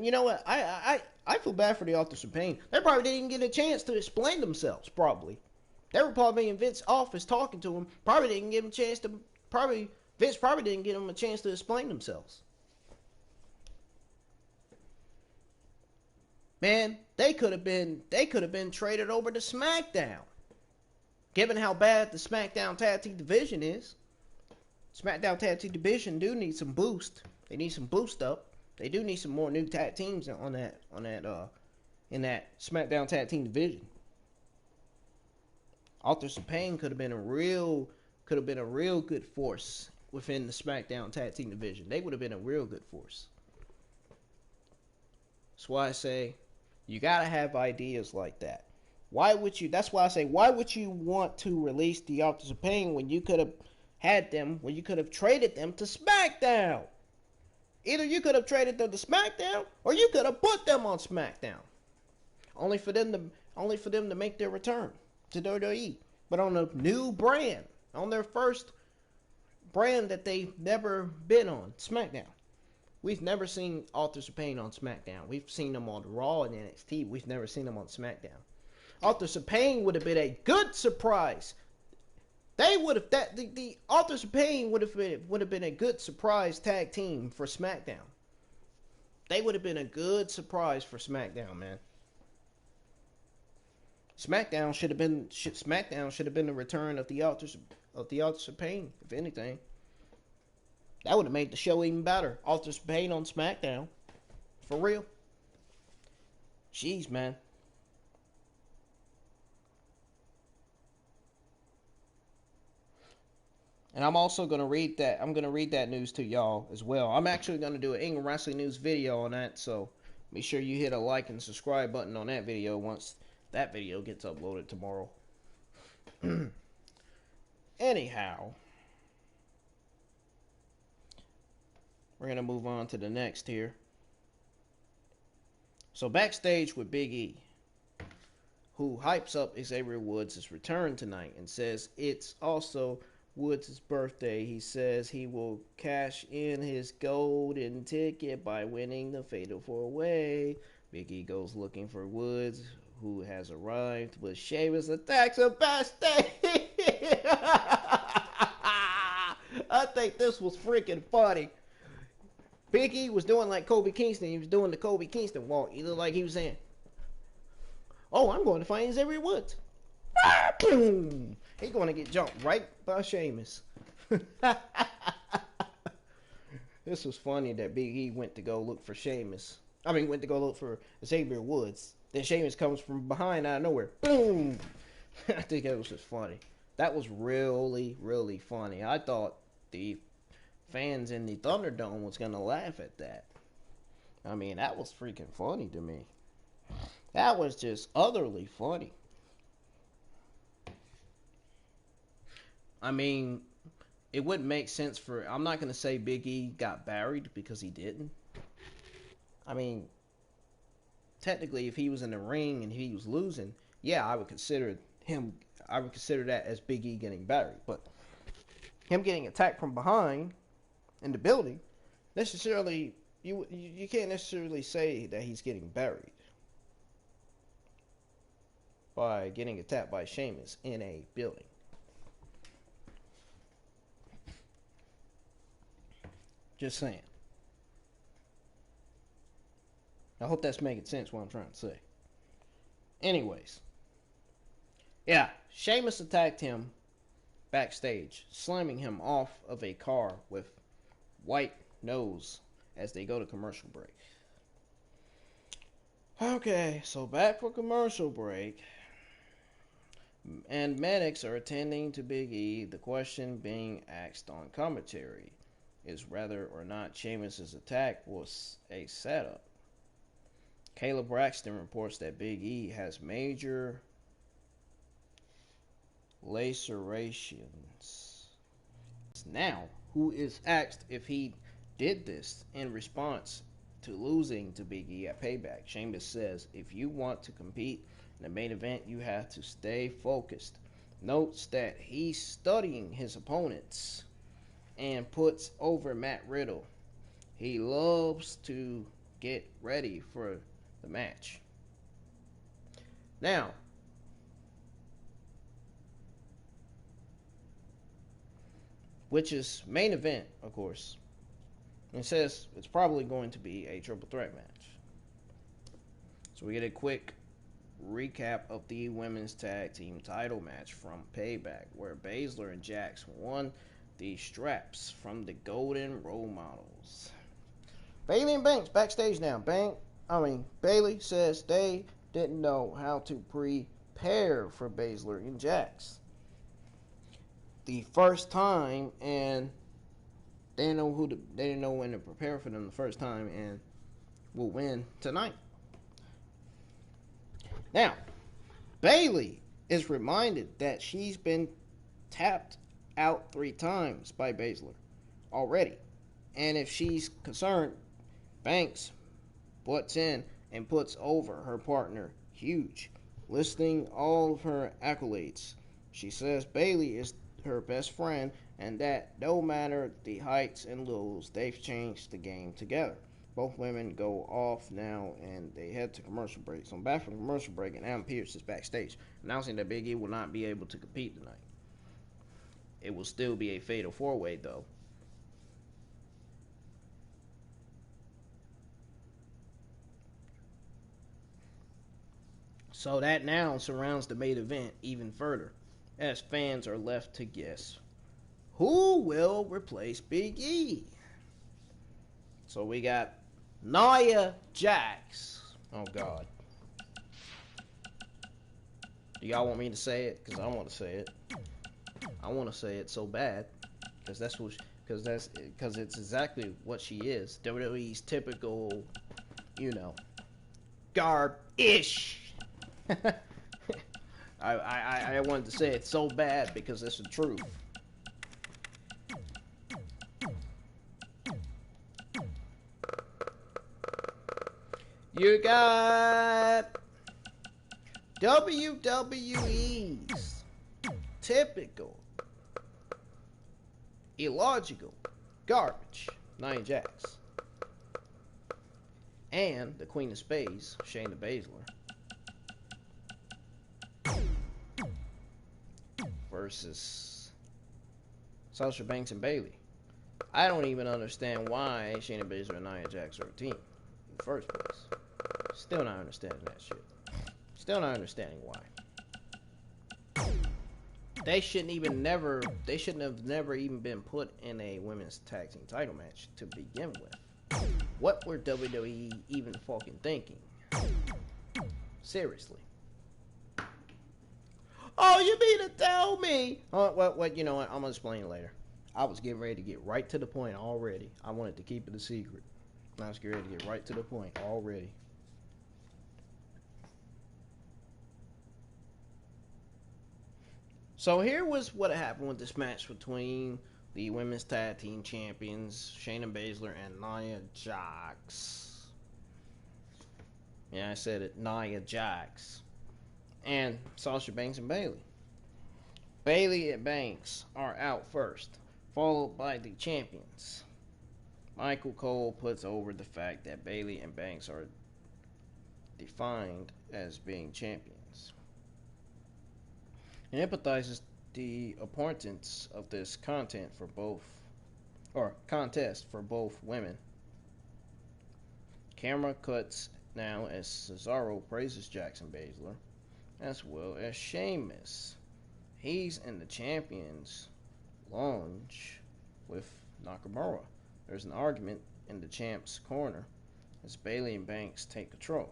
You know what? I feel bad for the Authors of Pain. They probably didn't even get a chance to explain themselves, probably. They were probably in Vince's office talking to him. Vince probably didn't give them a chance to explain themselves. Man, they could have been traded over to SmackDown. Given how bad the SmackDown Tag Team division is. SmackDown Tag Team division do need some boost. They need some boost up. They do need some more new tag teams in that SmackDown Tag Team division. Authors of Pain could have been a real good force within the SmackDown Tag Team division. They would have been a real good force. That's why I say you gotta have ideas like that. That's why I say, why would you want to release the Authors of Pain when you could have traded them to SmackDown? Either you could have traded them to SmackDown, or you could have put them on SmackDown. Only for them to make their return to WWE. But on a new brand. On their first brand that they've never been on, SmackDown. We've never seen Authors of Pain on SmackDown. We've seen them on Raw and NXT. We've never seen them on SmackDown. Authors of Pain would have been a good surprise. The Authors of Pain would have been a good surprise tag team for SmackDown. They would have been a good surprise for SmackDown, man. SmackDown should have been the return of the Authors of Pain. If anything, that would have made the show even better. Authors of Pain on SmackDown, for real. Jeez, man. And I'm also gonna read that. I'm gonna read that news to y'all as well. I'm actually gonna do an England Wrestling News video on that. So make sure you hit a like and subscribe button on that video once that video gets uploaded tomorrow. Anyhow, we're gonna move on to the next here. So backstage with Big E, who hypes up Xavier Woods' return tonight and says it's also Woods' birthday. He says he will cash in his golden ticket by winning the Fatal 4-Way. Big E goes looking for Woods, who has arrived, but Sheamus attacks him backstage. I think this was freaking funny. Big E was doing like Kobe Kingston. He was doing the Kobe Kingston walk. He looked like he was saying, "Oh, I'm going to find Xavier Woods." Boom! He's going to get jumped right by Sheamus. This was funny that Big E went to go look for Sheamus. Went to go look for Xavier Woods. Then Sheamus comes from behind out of nowhere. Boom! I think that was just funny. That was really, really funny. I thought the fans in the Thunderdome was going to laugh at that. That was freaking funny to me. That was just utterly funny. It wouldn't make sense for... I'm not going to say Big E got buried because he didn't. Technically, if he was in the ring and he was losing, yeah, I would consider that as Big E getting buried. But him getting attacked from behind in the building, necessarily, you can't necessarily say that he's getting buried by getting attacked by Sheamus in a building. Just saying. I hope that's making sense what I'm trying to say. Anyways. Yeah, Sheamus attacked him backstage, slamming him off of a car with white nose as they go to commercial break. Okay, so back for commercial break. And medics are attending to Big E. The question being asked on commentary is whether or not Sheamus' attack was a setup. Caleb Braxton reports that Big E has major lacerations. Now, who is asked if he did this in response to losing to Big E at Payback. Sheamus says, if you want to compete in the main event, you have to stay focused. Notes that he's studying his opponents and puts over Matt Riddle. He loves to get ready for the match. Now, which is main event, of course. It says it's probably going to be a triple threat match. So we get a quick recap of the women's tag team title match from Payback, where Baszler and Jax won the straps from the Golden Role Models. Bayley and Banks backstage now. Bayley says they didn't know how to prepare for Baszler and Jax the first time, and they didn't know when to prepare for them the first time, and will win tonight. Now, Bayley is reminded that she's been tapped out 3 times by Baszler already. And if she's concerned, Banks butts in and puts over her partner huge, listing all of her accolades. She says Bayley is her best friend and that no matter the heights and lows, they've changed the game together. Both women go off now and they head to commercial break. So I'm back from commercial break and Adam Pearce is backstage announcing that Big E will not be able to compete tonight. It will still be a fatal 4-way though. So that now surrounds the main event even further, as fans are left to guess who will replace Big E. So we got Nia Jax. Oh God. Do y'all want me to say it? Because I want to say it. I want to say it so bad. Because that's what. Because it's exactly what she is. WWE's typical, you know, garb-ish. I wanted to say it so bad because it's the truth. You got WWE's typical, illogical, garbage, Nia Jax. And the Queen of Spades, Shayna Baszler. Versus Sasha Banks and Bayley. I don't even understand why Shayna Baszler and Nia Jax are a team in the first place. Still not understanding that shit. Still not understanding why. They shouldn't have never even been put in a women's tag team title match to begin with. What were WWE even fucking thinking? Seriously. Oh, you mean to tell me? What? You know what? I'm gonna explain it later. I was getting ready to get right to the point already. I wanted to keep it a secret. I was getting ready to get right to the point already. So here was what happened with this match between the women's tag team champions Shayna Baszler and Nia Jax. Yeah, I said it, Nia Jax. And Sasha Banks and Bayley. Bayley and Banks are out first, followed by the champions. Michael Cole puts over the fact that Bayley and Banks are defined as being champions, and empathizes the importance of this contest for both women. Camera cuts now as Cesaro praises Jackson Baszler, as well as Sheamus. He's in the champions lounge with Nakamura. There's an argument in the champ's corner as Bayley and Banks take control.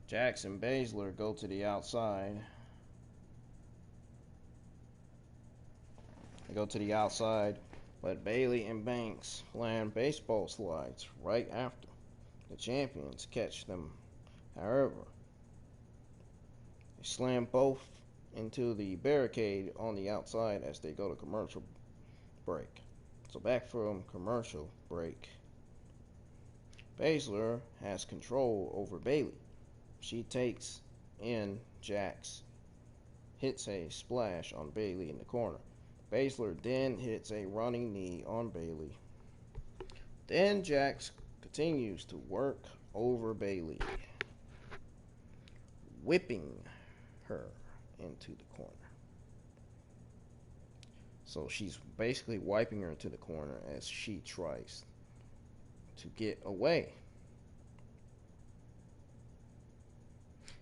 Jax and Baszler go to the outside. They go to the outside, but Bayley and Banks land baseball slides right after the champions catch them. However, they slam both into the barricade on the outside as they go to commercial break. So back from commercial break, Baszler has control over Bayley. She takes in Jax, hits a splash on Bayley in the corner. Baszler then hits a running knee on Bayley. Then Jax continues to work over Bayley, whipping her into the corner. So she's basically wiping her into the corner as she tries to get away.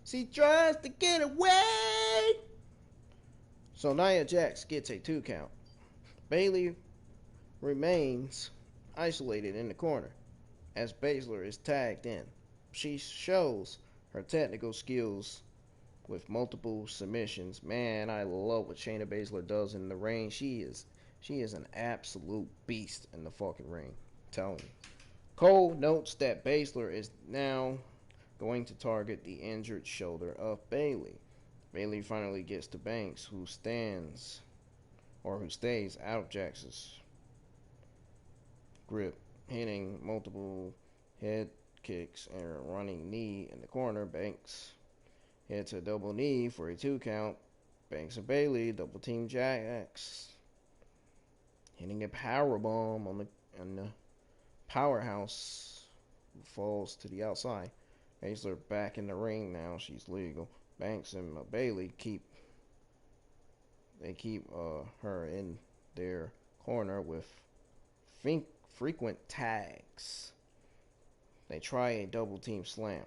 She tries to get away! So Nia Jax gets a 2 count. Bayley remains isolated in the corner as Baszler is tagged in. She shows her technical skills with multiple submissions. Man, I love what Shayna Baszler does in the ring. She is an absolute beast in the fucking ring. I'm telling you. Cole notes that Baszler is now going to target the injured shoulder of Bayley. Bayley finally gets to Banks, who stays out of Jax's grip, hitting multiple head kicks and a running knee in the corner. Banks hits a double knee for a 2 count. Banks and Bayley double team Jax, hitting a power bomb on the powerhouse, who falls to the outside. Baszler back in the ring now. She's legal. Banks and Bayley keep her in their corner with frequent tags. They try a double team slam.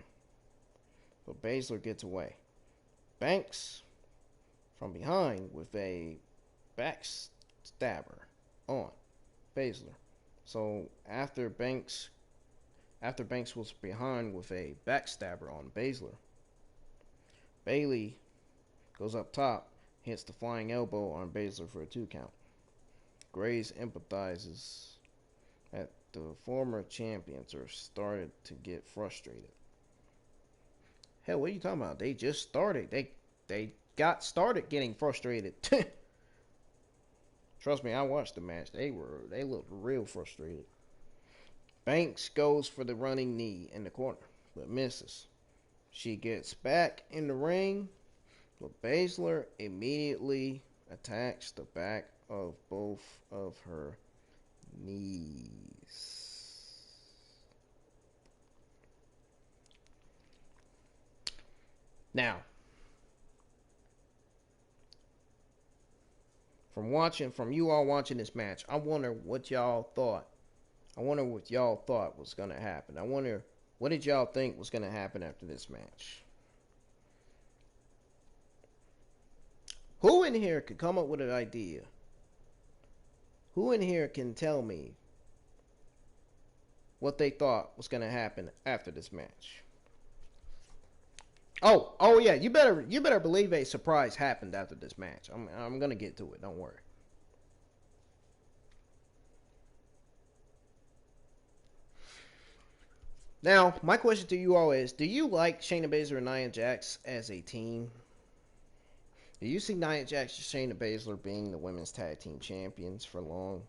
but Baszler gets away. Banks from behind with a backstabber on Baszler. So after Banks was behind with a backstabber on Baszler, Bayley goes up top, hits the flying elbow on Baszler for a 2 count. Graves empathizes that the former champions are started to get frustrated. Hell, what are you talking about? They just started. They got started getting frustrated. Trust me, I watched the match. They looked real frustrated. Banks goes for the running knee in the corner, but misses. She gets back in the ring, but Baszler immediately attacks the back of both of her knees. Now, from you all watching this match, I wonder what y'all thought. I wonder what y'all thought was gonna happen. I wonder what did y'all think was gonna happen after this match. Who in here could come up with an idea? Who in here can tell me what they thought was gonna happen after this match? Oh yeah, you better believe a surprise happened after this match. I'm gonna get to it. Don't worry. Now, my question to you all is: do you like Shayna Baszler and Nia Jax as a team? Do you see Nia Jax and Shayna Baszler being the women's tag team champions for long?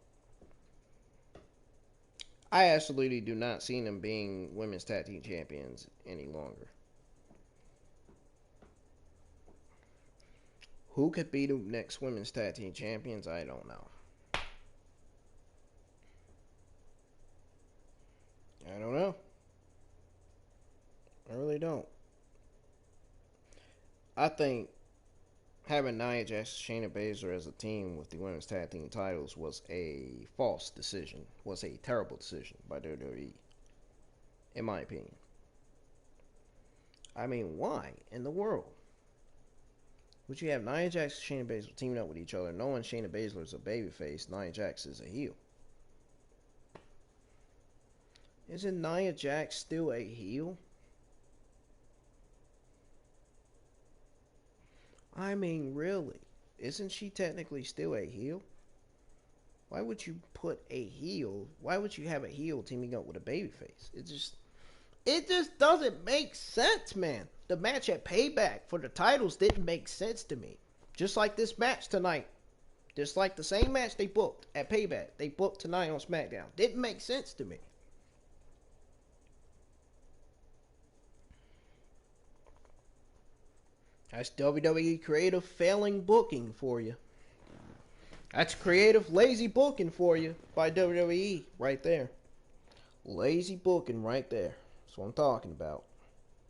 I absolutely do not see them being women's tag team champions any longer. Who could be the next women's tag team champions? I don't know. I don't know. I really don't. I think having Nia Jax and Shayna Baszler as a team with the women's tag team titles was a false decision. Was a terrible decision by WWE, in my opinion. I mean, why in the world would you have Nia Jax and Shayna Baszler teaming up with each other, knowing Shayna Baszler is a babyface, Nia Jax is a heel? Isn't Nia Jax still a heel? I mean, really? Isn't she technically still a heel? Why would you put a heel? Why would you have a heel teaming up with a babyface? It just doesn't make sense, man. The match at Payback for the titles didn't make sense to me. Just like this match tonight. Just like the same match they booked at Payback, they booked tonight on Smackdown. Didn't make sense to me. That's WWE creative failing booking for you. That's creative lazy booking for you by WWE right there. Lazy booking right there. That's what I'm talking about.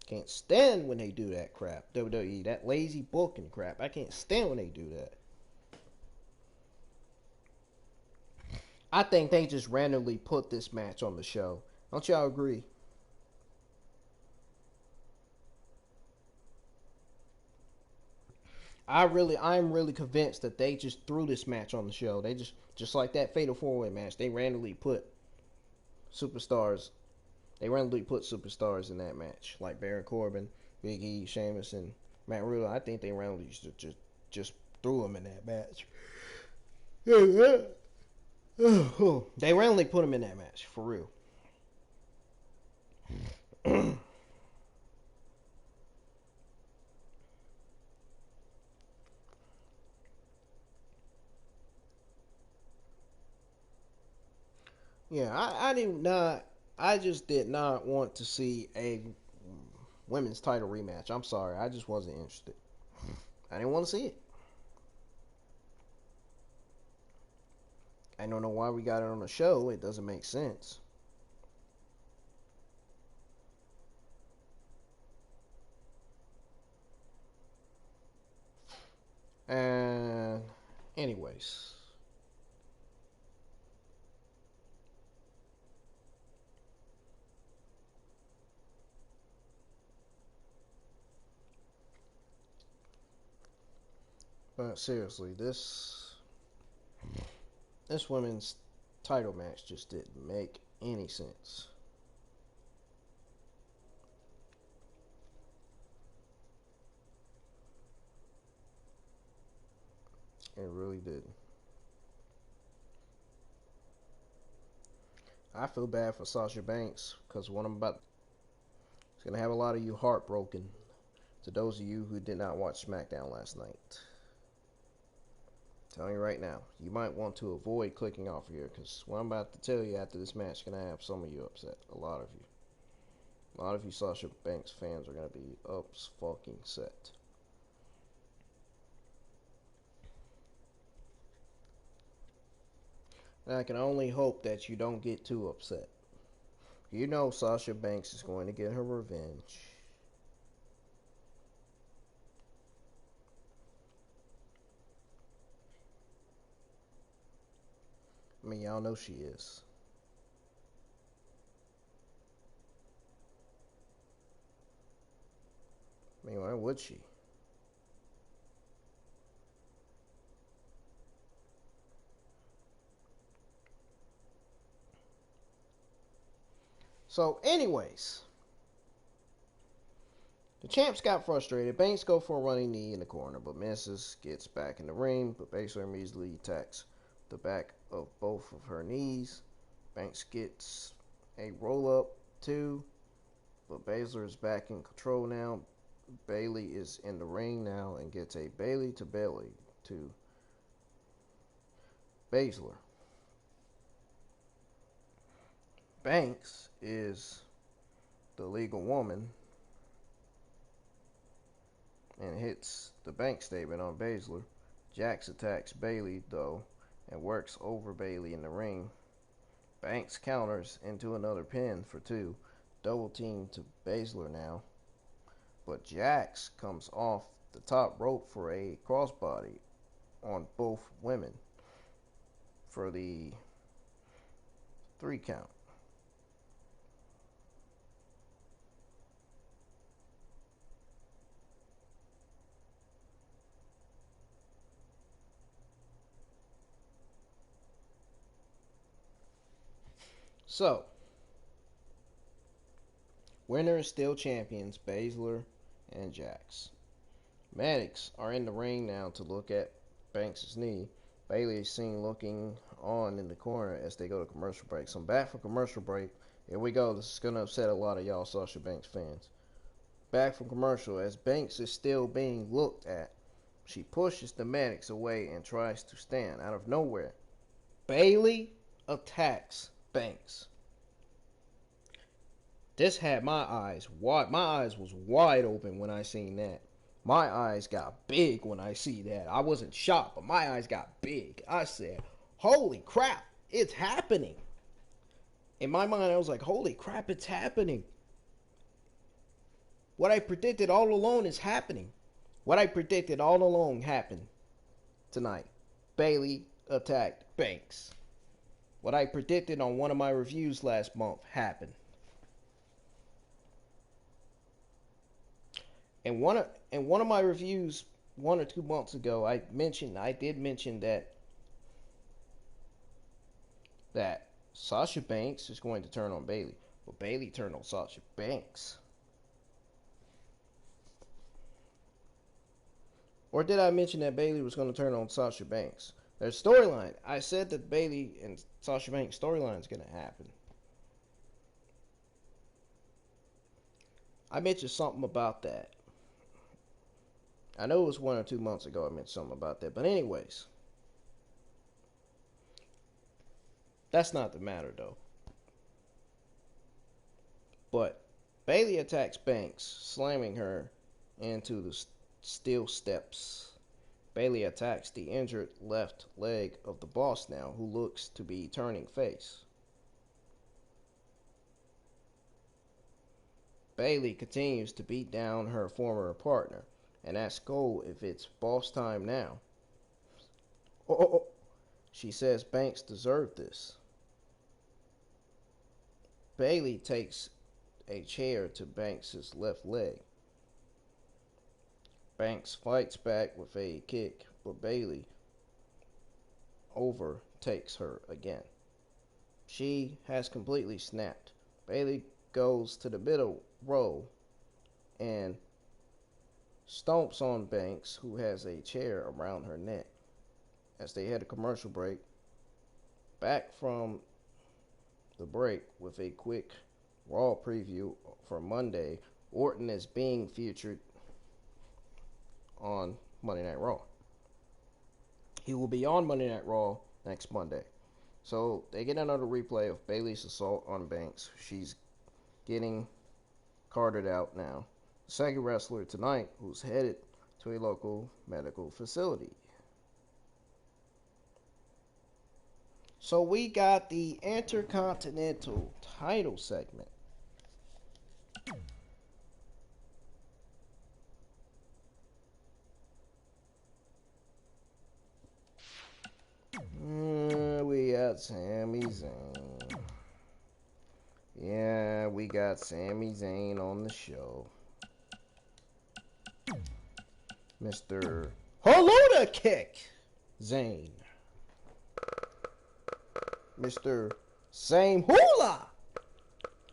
Can't stand when they do that crap. WWE, that lazy booking crap. I can't stand when they do that. I think they just randomly put this match on the show. Don't y'all agree? I'm really convinced that they just threw this match on the show. They just like that Fatal 4-Way match. They randomly put superstars. They randomly put superstars in that match, like Baron Corbin, Big E, Sheamus, and Matt Riddle. I think they randomly just threw them in that match. They randomly put them in that match for real. Yeah, I did not. I just did not want to see a women's title rematch. I'm sorry, I just wasn't interested. I didn't want to see it. I don't know why we got it on the show. It doesn't make sense. And anyways, But seriously, this women's title match just didn't make any sense. It really didn't. I feel bad for Sasha Banks because what I'm about is gonna have a lot of you heartbroken. To those of you who did not watch SmackDown last night, I'm telling you right now, you might want to avoid clicking off here because what I'm about to tell you after this match is gonna have some of you upset. A lot of you. A lot of you Sasha Banks fans are gonna be fucking set. And I can only hope that you don't get too upset. You know Sasha Banks is going to get her revenge. I mean, y'all know she is. I mean, why would she? So, anyways, the champs got frustrated. Banks go for a running knee in the corner, but misses. Gets back in the ring, but Bayley immediately attacks the back of both of her knees. Banks gets a roll up too, but Baszler is back in control now. Bayley is in the ring now and gets a Bayley to Baszler. Banks is the legal woman and hits the bank statement on Baszler. Jax attacks Bayley though and works over Bayley in the ring. Banks counters into another pin for two. Double team to Baszler now. But Jax comes off the top rope for a crossbody on both women for the 3 count. So, winner is still champions, Baszler and Jax. Maddox are in the ring now to look at Banks' knee. Bayley is seen looking on in the corner as they go to commercial break. So I'm back for commercial break. Here we go. This is going to upset a lot of y'all Sasha Banks fans. Back from commercial as Banks is still being looked at. She pushes the Maddox away and tries to stand out of nowhere. Bayley attacks Banks. This had my eyes wide. My eyes was wide open when I seen that. My eyes got big when I see that. I wasn't shocked, but my eyes got big. I said, holy crap, it's happening. In my mind, I was like, holy crap, it's happening. What I predicted all along is happening. What I predicted all along happened tonight. Bayley attacked Banks. What I predicted on one of my reviews last month happened. And one of my reviews 1 or 2 months ago, I did mention that Sasha Banks is going to turn on Bayley, but Bayley turned on Sasha Banks. Or did I mention that Bayley was going to turn on Sasha Banks? Their storyline. I said that Bayley and Sasha Banks storyline is going to happen. I mentioned something about that. I know it was 1 or 2 months ago I mentioned something about that. But anyways, that's not the matter though. But Bayley attacks Banks, slamming her into the steel steps. Bayley attacks the injured left leg of the boss now, who looks to be turning face. Bayley continues to beat down her former partner and asks Cole if it's boss time now. Oh. She says Banks deserved this. Bayley takes a chair to Banks' left leg. Banks fights back with a kick, but Bayley overtakes her again. She has completely snapped. Bayley goes to the middle row and stomps on Banks, who has a chair around her neck. As they head a commercial break, back from the break with a quick Raw preview for Monday, Orton is being featured on Monday Night Raw. He will be on Monday Night Raw next Monday. So they get another replay of Bayley's assault on Banks. She's getting carted out now. The second wrestler tonight who's headed to a local medical facility. So we got the Intercontinental title segment. We got Sami Zayn. Yeah, we got Sami Zayn on the show. Mr. Haluda Kick Zayn. Mr. Same Hula.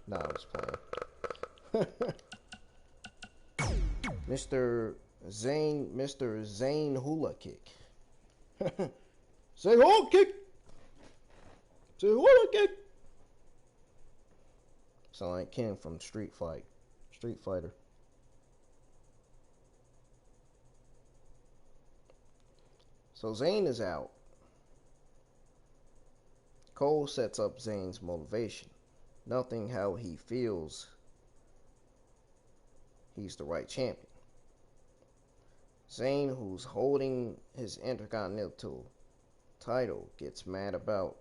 No, I was playing. Mr. Zayn Hula Kick. Say hula kick. Say hula kick. Sound like Ken from Street Fighter. So Zayn is out. Cole sets up Zayn's motivation. Nothing how he feels he's the right champion. Zayn, who's holding his Intercontinental title, gets mad about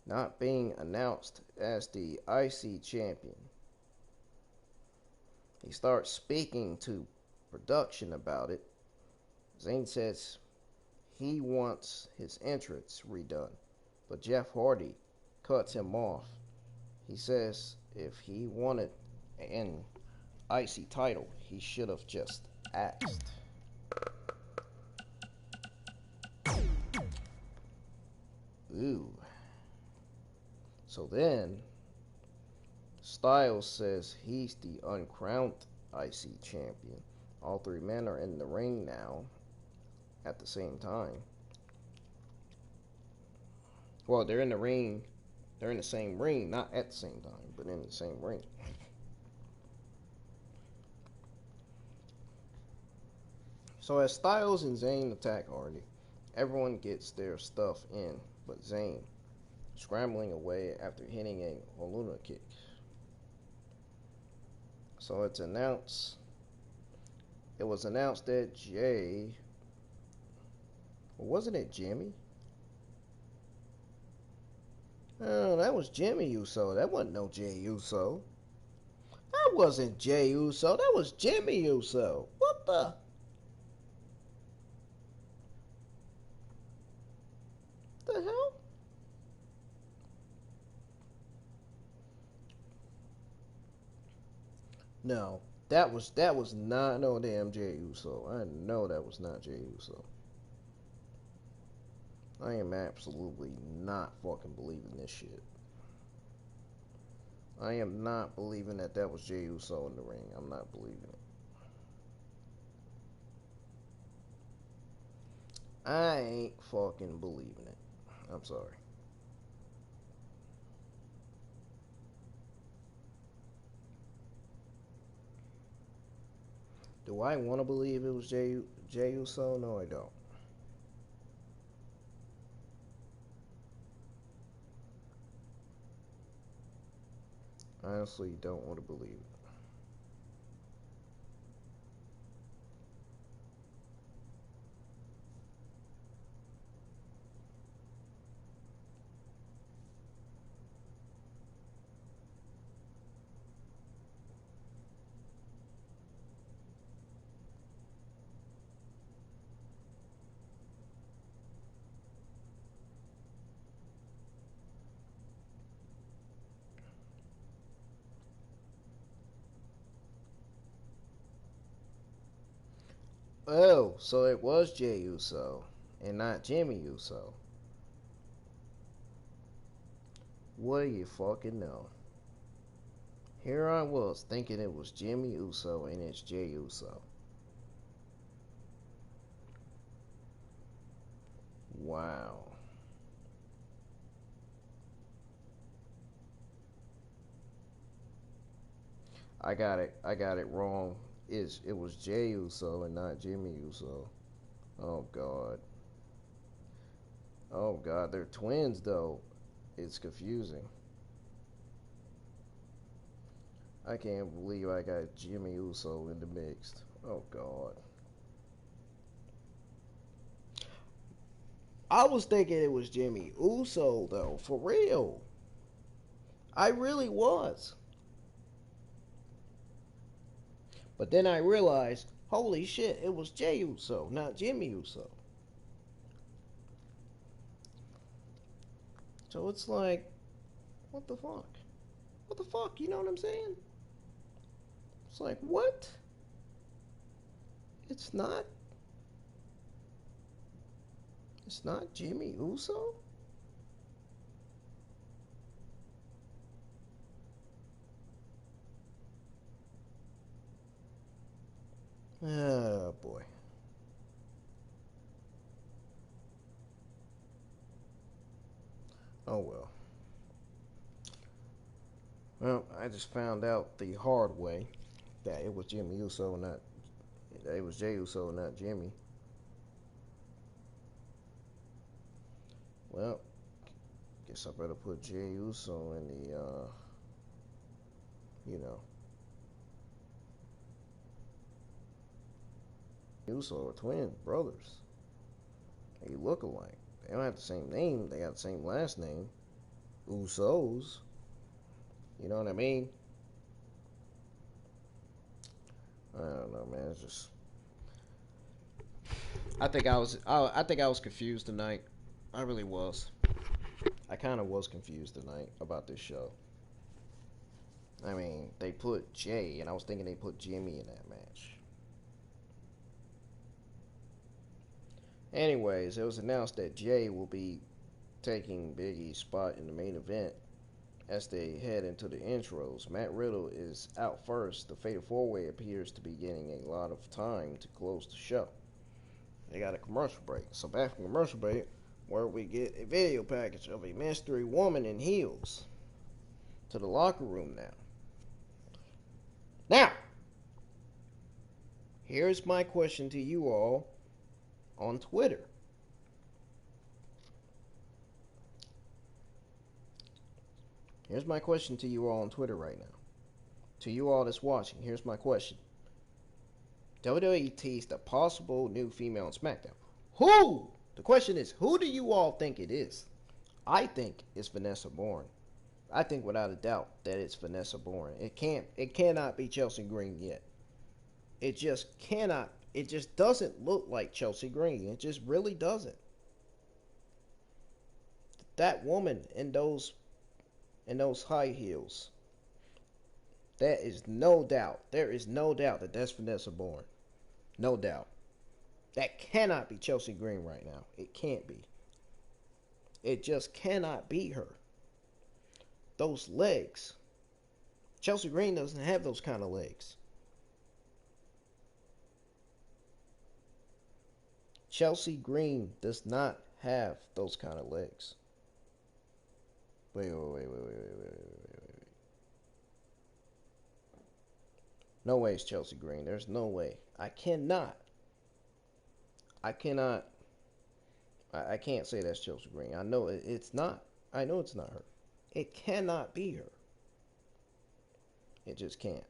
not being announced as the IC champion. He starts speaking to production about it. Zayn says he wants his entrance redone, but Jeff Hardy cuts him off. He says if he wanted an IC title, he should have just asked. Ooh. So then, Styles says he's the uncrowned IC champion. All three men are in the ring now at the same time. Well, they're in the ring. They're in the same ring, not at the same time, but in the same ring. So as Styles and Zayn attack Hardy, everyone gets their stuff in, but Zayn scrambling away after hitting a Luna kick. So it was announced that Jey, or wasn't it Jimmy? Oh, that was Jimmy Uso. That wasn't no Jey Uso. That wasn't Jey Uso. That was Jimmy Uso. What the? The hell? No, that was not no damn Jey Uso. I know that was not Jey Uso. I am absolutely not fucking believing this shit. I am not believing that was Jey Uso in the ring. I'm not believing it. I ain't fucking believing it. I'm sorry. Do I want to believe it was Jey Uso? No, I don't. I honestly don't want to believe it. Oh, so it was Jey Uso. and not Jimmy Uso. What do you fucking know? Here I was thinking it was Jimmy Uso and it's Jey Uso. Wow. I got it wrong. It was Jey Uso and not Jimmy Uso. Oh god. Oh god, they're twins though. It's confusing. I can't believe I got Jimmy Uso in the mix. Oh god. I was thinking it was Jimmy Uso though, for real. I really was. But then I realized, holy shit, it was Jey Uso, not Jimmy Uso. So it's like, what the fuck? What the fuck? You know what I'm saying? It's like, what? It's not. It's not Jimmy Uso? Oh boy. Oh well. Well, I just found out the hard way that it was Jimmy Uso, not it was Jey Uso, not Jimmy. Well, guess I better put Jey Uso in the you know, Uso are twin brothers. They look alike. They don't have the same name. They got the same last name. Usos. You know what I mean? I don't know, man. It's just. I think I was confused tonight. I really was. I kind of was confused tonight about this show. I mean, they put Jey, and I was thinking they put Jimmy in that match. Anyways, it was announced that Jey will be taking Big E's spot in the main event as they head into the intros. Matt Riddle is out first. The Fatal 4-Way appears to be getting a lot of time to close the show. They got a commercial break. So back from commercial break, where we get a video package of a mystery woman in heels to the locker room now. Now, here's my question to you all on Twitter. Here's my question to you all on Twitter right now. To you all that's watching, here's my question. WWE teased a possible new female on SmackDown. Who? The question is, who do you all think it is? I think it's Vanessa Bourne. I think without a doubt that it's Vanessa Bourne. It cannot be Chelsea Green yet. It just cannot. It just doesn't look like Chelsea Green. It just really doesn't. That woman in those high heels. That is no doubt. There is no doubt that that's Vanessa Bourne. No doubt. That cannot be Chelsea Green right now. It can't be. It just cannot be her. Those legs. Chelsea Green doesn't have those kind of legs. Chelsea Green does not have those kind of legs. Wait. No way it's Chelsea Green. There's no way. I can't say that's Chelsea Green. I know it's not. I know it's not her. It cannot be her. It just can't.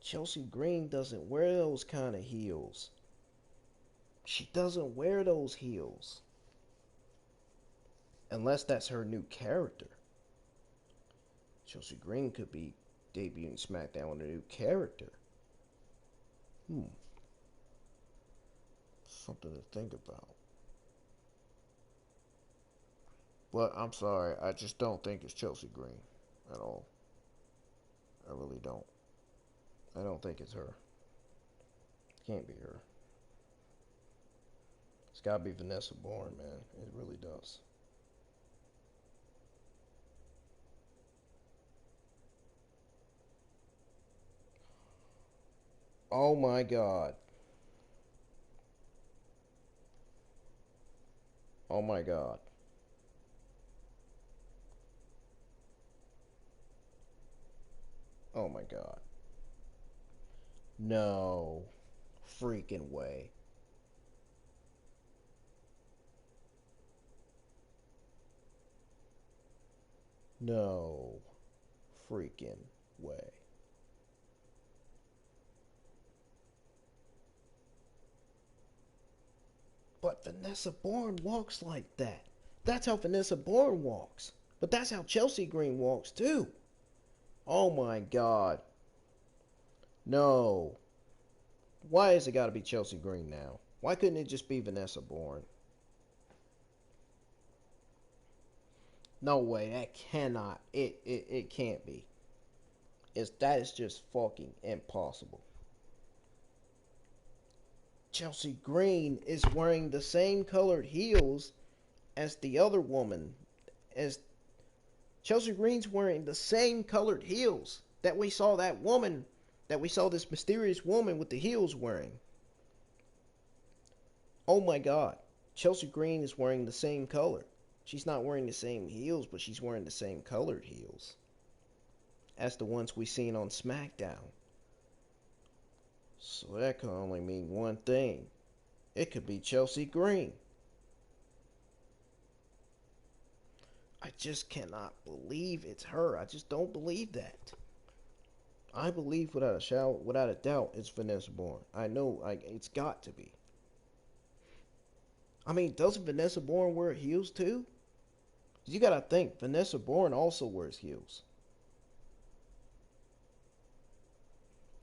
Chelsea Green doesn't wear those kind of heels. She doesn't wear those heels. Unless that's her new character. Chelsea Green could be debuting SmackDown with a new character. Something to think about. But I'm sorry, I just don't think it's Chelsea Green at all. I really don't. I don't think it's her. Can't be her. It's gotta be Vanessa Bourne, man. It really does. Oh my god. Oh my god. Oh my god. No freaking way. No freaking way. But Vanessa Bourne walks like that. That's how Vanessa Bourne walks. But that's how Chelsea Green walks too. Oh my god. No. Why has it got to be Chelsea Green now? Why couldn't it just be Vanessa Bourne? No way. That cannot. It can't be. That is just fucking impossible. Chelsea Green is wearing the same colored heels as the other woman. As Chelsea Green's wearing the same colored heels that we saw this mysterious woman with the heels wearing. Oh my god. Chelsea Green is wearing the same color. She's not wearing the same heels, but she's wearing the same colored heels as the ones we seen on SmackDown. So that can only mean one thing. It could be Chelsea Green. I just cannot believe it's her. I just don't believe that. I believe without a doubt, it's Vanessa Bourne. I know, it's got to be. I mean, doesn't Vanessa Bourne wear heels too? You gotta think, Vanessa Bourne also wears heels.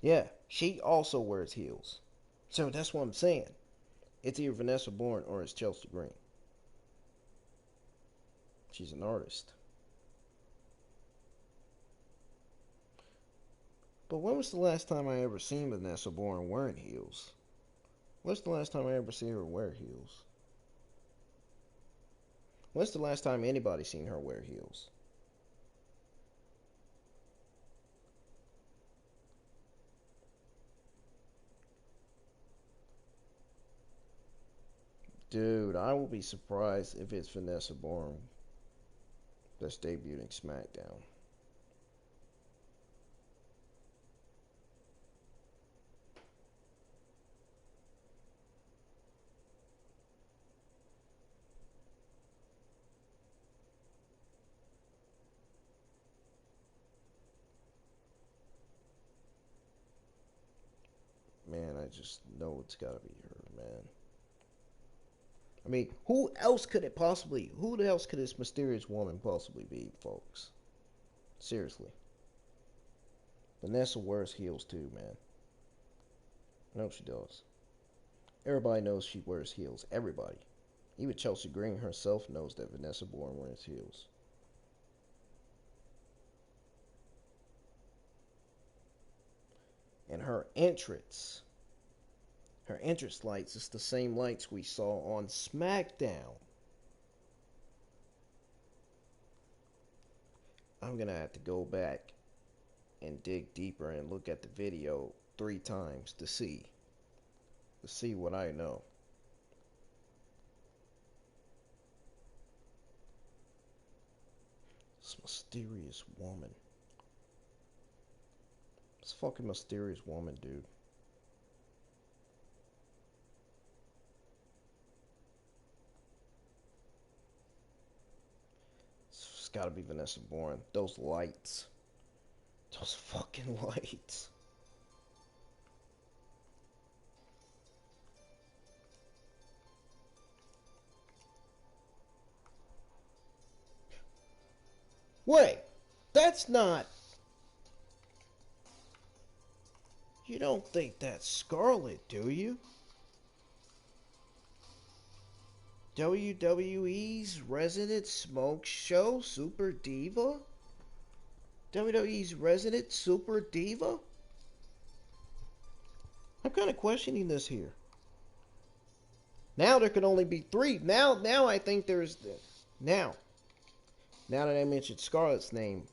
Yeah, she also wears heels. So that's what I'm saying. It's either Vanessa Bourne or it's Chelsea Green. She's an artist. But when was the last time I ever seen Vanessa Bourne wearing heels? When's the last time I ever seen her wear heels? When's the last time anybody seen her wear heels? Dude, I will be surprised if it's Vanessa Bourne that's debuting SmackDown. Man, I just know it's gotta be her, man. I mean, who else could this mysterious woman possibly be, folks? Seriously. Vanessa wears heels too, man. I know she does. Everybody knows she wears heels. Everybody. Even Chelsea Green herself knows that Vanessa Bourne wears heels. And her entrance lights is the same lights we saw on SmackDown. I'm gonna have to go back and dig deeper and look at the video 3 times to see what I know. This mysterious woman. This fucking mysterious woman, dude. It's gotta be Vanessa Bourne. Those lights. Those fucking lights. Wait, that's not... You don't think that's Scarlett, do you? WWE's resident smoke show Super Diva? WWE's resident Super Diva? I'm kind of questioning this here. Now there can only be three. Now I think there's now. Now that I mentioned Scarlett's name,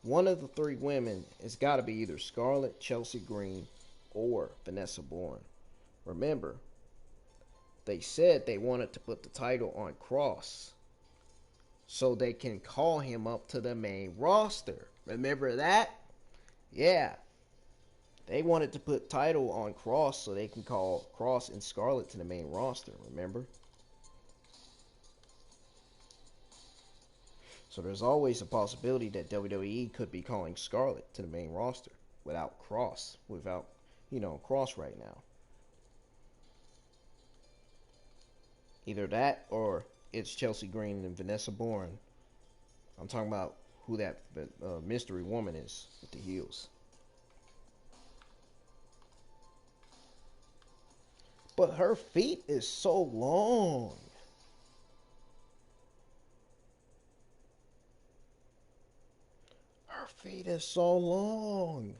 one of the three women has got to be either Scarlett, Chelsea Green, or Vanessa Bourne. Remember, they said they wanted to put the title on Cross so they can call him up to the main roster. Remember that? Yeah. They wanted to put title on Cross so they can call Cross and Scarlett to the main roster, remember? So there's always a possibility that WWE could be calling Scarlett to the main roster without Cross, Cross right now. Either that or it's Chelsea Green and Vanessa Bourne. I'm talking about who that mystery woman is with the heels. But her feet is so long. Her feet is so long.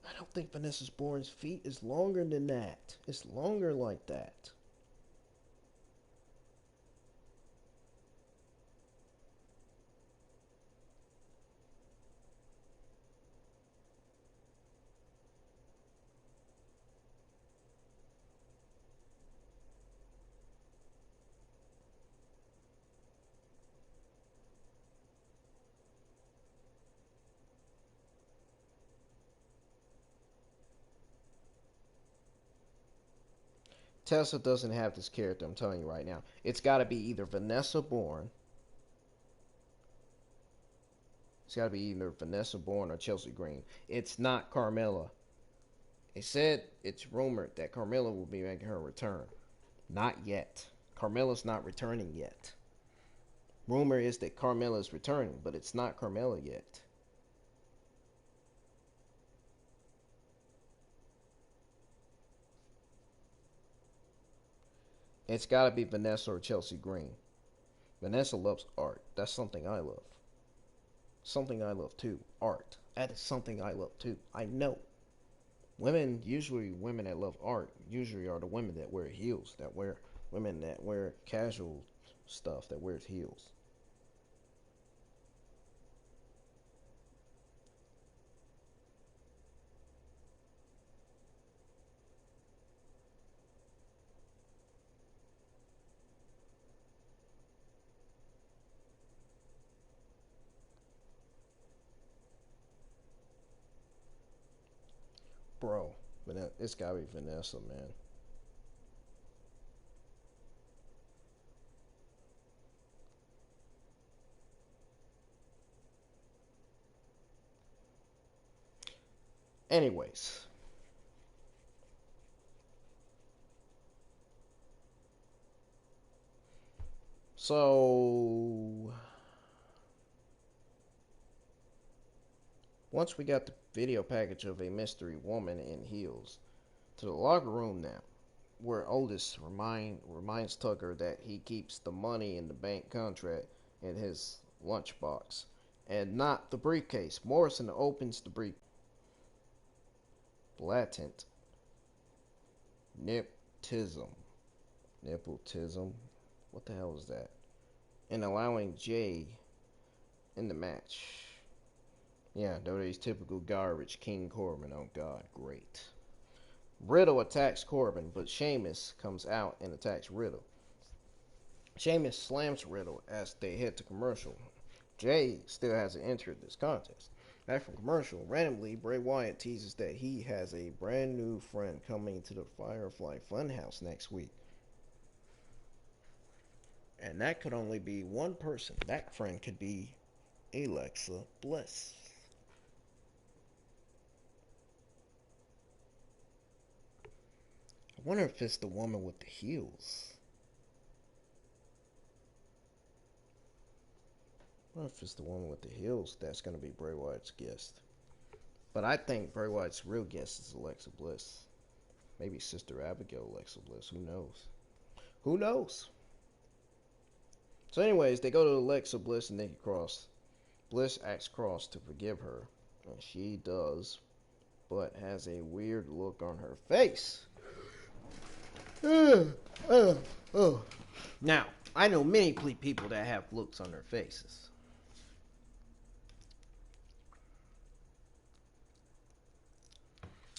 I don't think Vanessa Bourne's feet is longer than that. It's longer like that. Tessa doesn't have this character, I'm telling you right now. It's got to be either Vanessa Bourne. It's got to be either Vanessa Bourne or Chelsea Green. It's not Carmella. It's rumored that Carmella will be making her return. Not yet. Carmella's not returning yet. Rumor is that Carmella is returning, but it's not Carmella yet. It's got to be Vanessa or Chelsea Green. Vanessa loves art. That's something I love. Something I love too. Art. That is something I love too. I know. Women that love art usually are the women that wear heels, women that wear casual stuff that wears heels. Bro, it's gotta be Vanessa, man. Anyways, so once we got the video package of a mystery woman in heels, to the locker room now, where Otis reminds Tucker that he keeps the money in the bank contract in his lunchbox and not the briefcase. Morrison opens the brief. Blatant nepotism. Nepotism? What the hell is that? And allowing Jey in the match. Yeah, WWE's typical garbage. King Corbin. Oh god, great. Riddle attacks Corbin, but Sheamus comes out and attacks Riddle. Sheamus slams Riddle as they head to commercial. Jey still hasn't entered this contest. Back from commercial, randomly, Bray Wyatt teases that he has a brand new friend coming to the Firefly Funhouse next week. And that could only be one person. That friend could be Alexa Bliss. I wonder if it's the woman with the heels. I wonder if it's the woman with the heels that's going to be Bray Wyatt's guest. But I think Bray Wyatt's real guest is Alexa Bliss. Maybe Sister Abigail Alexa Bliss. Who knows? Who knows? So anyways, they go to Alexa Bliss and Nikki Cross. Bliss asks Cross to forgive her She does, but has a weird look on her face. Now, I know many people that have looks on their faces.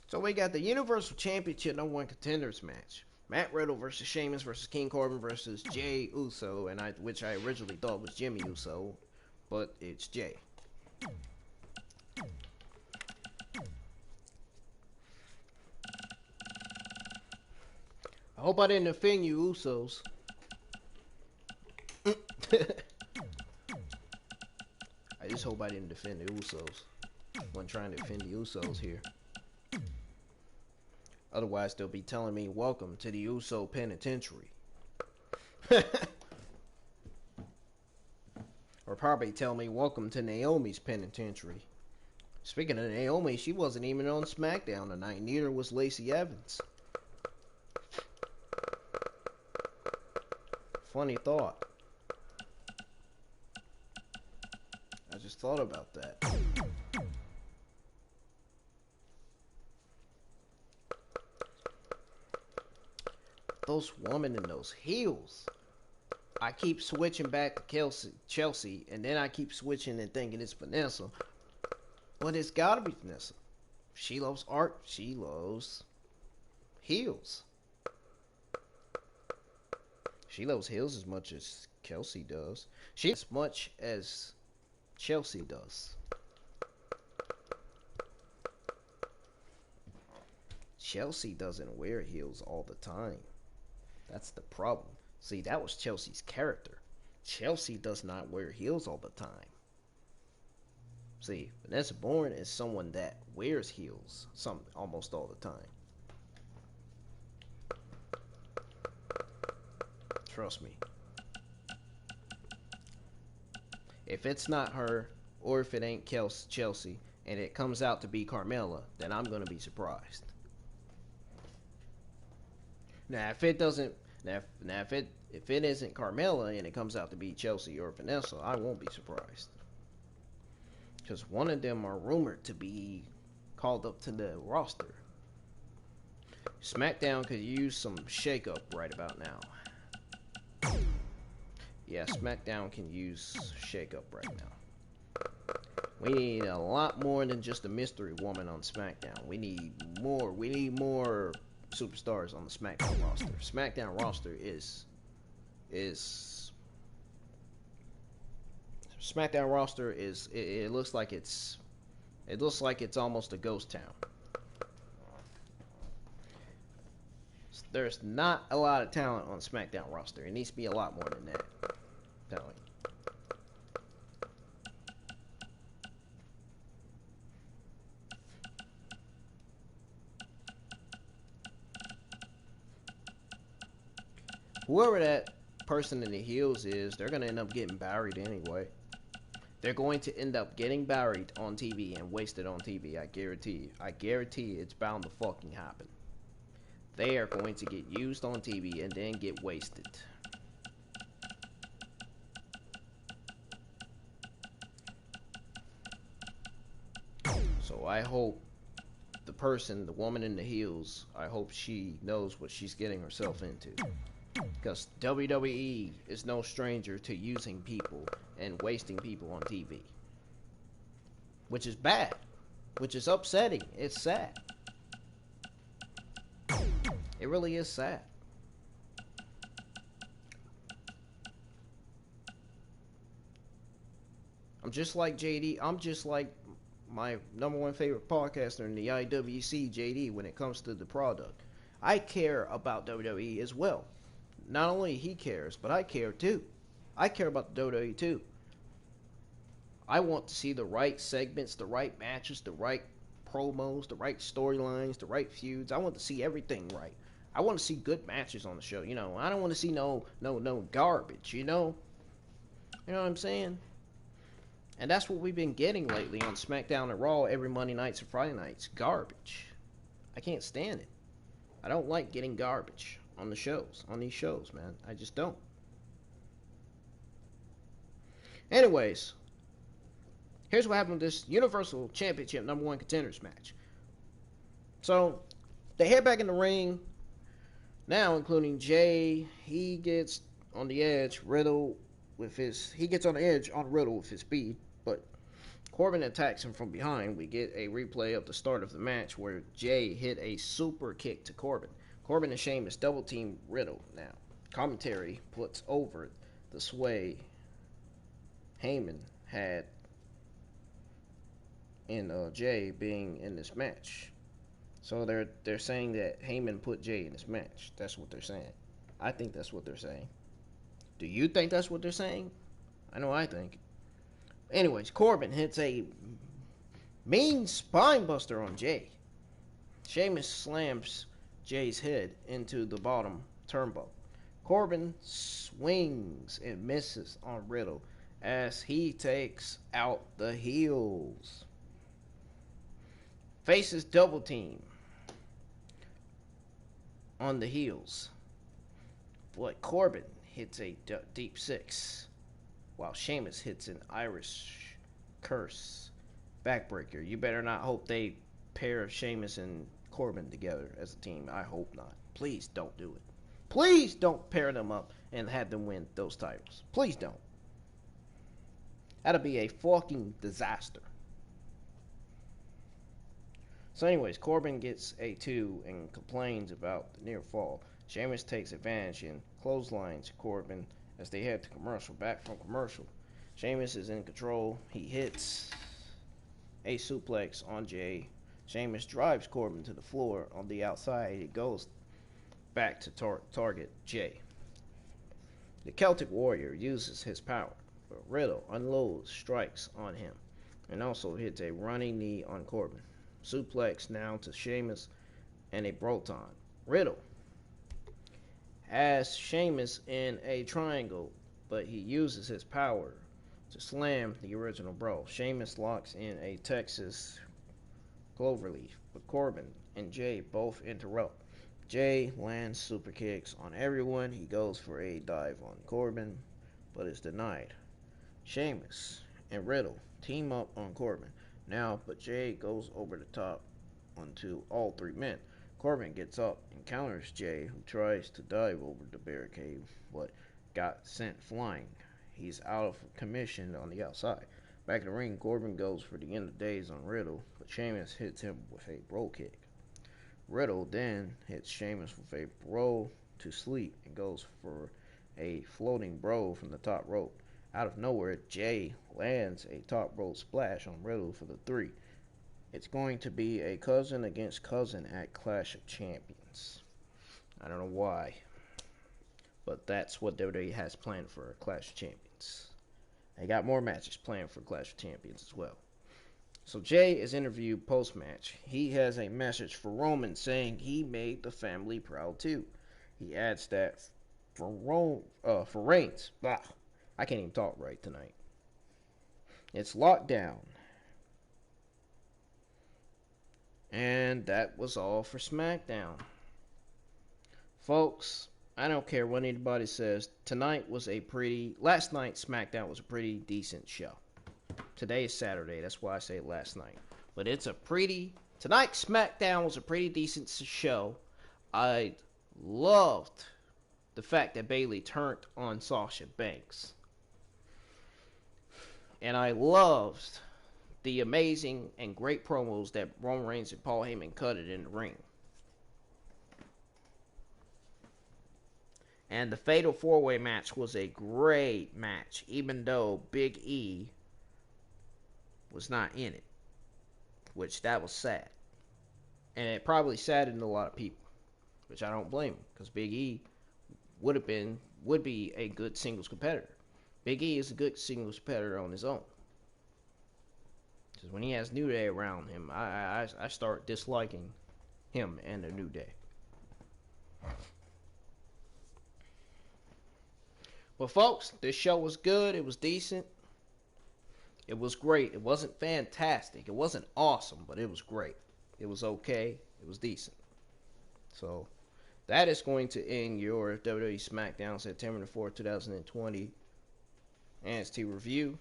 So we got the Universal Championship #1 Contenders match. Matt Riddle versus Sheamus versus King Corbin versus Jey Uso, which I originally thought was Jimmy Uso, but it's Jey. I hope I didn't offend you, Usos. I just hope I didn't offend the Usos. I wasn't trying to offend the Usos here. Otherwise, they'll be telling me, welcome to the Uso Penitentiary. Or probably tell me, welcome to Naomi's Penitentiary. Speaking of Naomi, she wasn't even on Smackdown tonight. Neither was Lacey Evans. Funny thought. I just thought about that. Those women in those heels. I keep switching back to Chelsea, and then I keep switching and thinking it's Vanessa. But it's gotta be Vanessa. She loves art. She loves heels. She loves heels as much as Chelsea does. She as much as Chelsea does. Chelsea doesn't wear heels all the time. That's the problem. See, that was Chelsea's character. Chelsea does not wear heels all the time. See, Vanessa Bourne is someone that wears heels almost all the time. Trust me. If it's not her, or if it ain't Chelsea, and it comes out to be Carmella, then I'm gonna be surprised. Now, if it doesn't, if it isn't Carmella and it comes out to be Chelsea or Vanessa, I won't be surprised. Because one of them are rumored to be called up to the roster. SmackDown could use some shakeup right about now. Yeah, SmackDown can use shakeup right now. We need a lot more than just a mystery woman on SmackDown. We need more. We need more superstars on the SmackDown roster. SmackDown roster is SmackDown roster is it looks like it's almost a ghost town. There's not a lot of talent on SmackDown roster. It needs to be a lot more than that. I'm telling you. Whoever that person in the heels is, they're going to end up getting buried anyway. They're going to end up getting buried on TV and wasted on TV. I guarantee you. I guarantee it's bound to fucking happen. They are going to get used on TV and then get wasted. So I hope the woman in the heels, I hope she knows what she's getting herself into. Because WWE is no stranger to using people and wasting people on TV. Which is bad. Which is upsetting. It's sad. It really is sad. I'm just like JD. I'm just like my #1 favorite podcaster in the IWC, JD, when it comes to the product. I care about WWE as well. Not only he cares, but I care too. I care about the WWE too. I want to see the right segments, the right matches, the right promos, the right storylines, the right feuds. I want to see everything right. I want to see good matches on the show. You know, I don't want to see no garbage. You know what I'm saying? And that's what we've been getting lately on SmackDown and Raw every Monday nights and Friday nights. Garbage. I can't stand it. I don't like getting garbage on the shows, on these shows, man. I just don't. Anyways, here's what happened with this Universal Championship #1 Contenders match. So they head back in the ring now, including Jey. He gets on the edge. He gets on the edge on Riddle with his speed, but Corbin attacks him from behind. We get a replay of the start of the match where Jey hit a super kick to Corbin. Corbin and Sheamus double team Riddle now. Commentary puts over the sway Heyman had in Jey being in this match. So they're saying that Heyman put Jey in this match. That's what they're saying. I think that's what they're saying. Do you think that's what they're saying? I know I think. Anyways, Corbin hits a mean spine buster on Jey. Sheamus slams Jey's head into the bottom turnbuckle. Corbin swings and misses on Riddle as he takes out the heels. Faces double team on the heels, but Corbin hits a deep six, while Sheamus hits an Irish curse backbreaker. You better not hope they pair Sheamus and Corbin together as a team. I hope not. Please don't do it. Please don't pair them up and have them win those titles. Please don't. That'll be a fucking disaster. So anyways, Corbin gets a 2 and complains about the near fall. Sheamus takes advantage and clotheslines Corbin as they head to commercial. Back from commercial, Sheamus is in control. He hits a suplex on Jey. Sheamus drives Corbin to the floor on the outside. He goes back to target Jey. The Celtic Warrior uses his power, but Riddle unloads strikes on him and also hits a running knee on Corbin. Suplex now to Sheamus and a Broton. Riddle has Sheamus in a triangle, but he uses his power to slam the original bro. Sheamus locks in a Texas Cloverleaf, but Corbin and Jey both interrupt. Jey lands super kicks on everyone. He goes for a dive on Corbin, but is denied. Sheamus and Riddle team up on Corbin now, but Jey goes over the top onto all 3 men. Corbin gets up and counters Jey, who tries to dive over the barricade, but got sent flying. He's out of commission on the outside. Back in the ring, Corbin goes for the end of days on Riddle, but Sheamus hits him with a bro kick. Riddle then hits Sheamus with a bro to sleep and goes for a floating bro from the top rope. Out of nowhere, Jey lands a top rope splash on Riddle for the 3. It's going to be a cousin against cousin at Clash of Champions. I don't know why, but that's what WWE has planned for Clash of Champions. They got more matches planned for Clash of Champions as well. So Jey is interviewed post-match. He has a message for Roman saying he made the family proud too. He adds that for Reigns, I can't even talk right tonight. It's locked down. And that was all for SmackDown. Folks, I don't care what anybody says. Last night SmackDown was a pretty decent show. Today is Saturday, that's why I say last night. But tonight SmackDown was a pretty decent show. I loved the fact that Bayley turned on Sasha Banks. And I loved the amazing and great promos that Roman Reigns and Paul Heyman cut it in the ring. And the Fatal 4-Way match was a great match, even though Big E was not in it, which that was sad. And it probably saddened a lot of people, which I don't blame him, because Big E would be a good singles competitor. Big E is a good singles competitor on his own. Because when he has New Day around him, I start disliking him and the New Day. But folks, this show was good. It was decent. It was great. It wasn't fantastic. It wasn't awesome, but it was great. It was okay. It was decent. So that is going to end your WWE Smackdown September 4th, 2020 NXT review.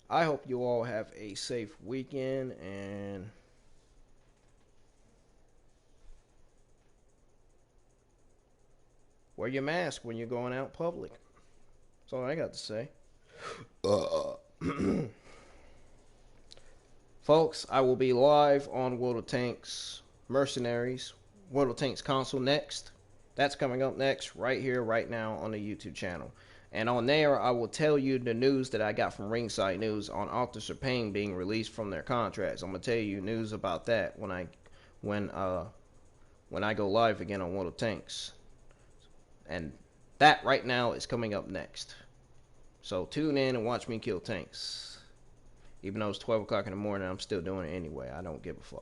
I hope you all have a safe weekend, and wear your mask when you're going out public. That's all I got to say. Folks, I will be live on World of Tanks Mercenaries, World of Tanks console next. That's coming up next, right here, right now on the YouTube channel. And on there, I will tell you the news that I got from Ringside News on Officer Payne being released from their contracts. I'm gonna tell you news about that when I go live again on World of Tanks. And that right now is coming up next. So tune in and watch me kill tanks. Even though it's 12 o'clock in the morning, I'm still doing it anyway. I don't give a fuck.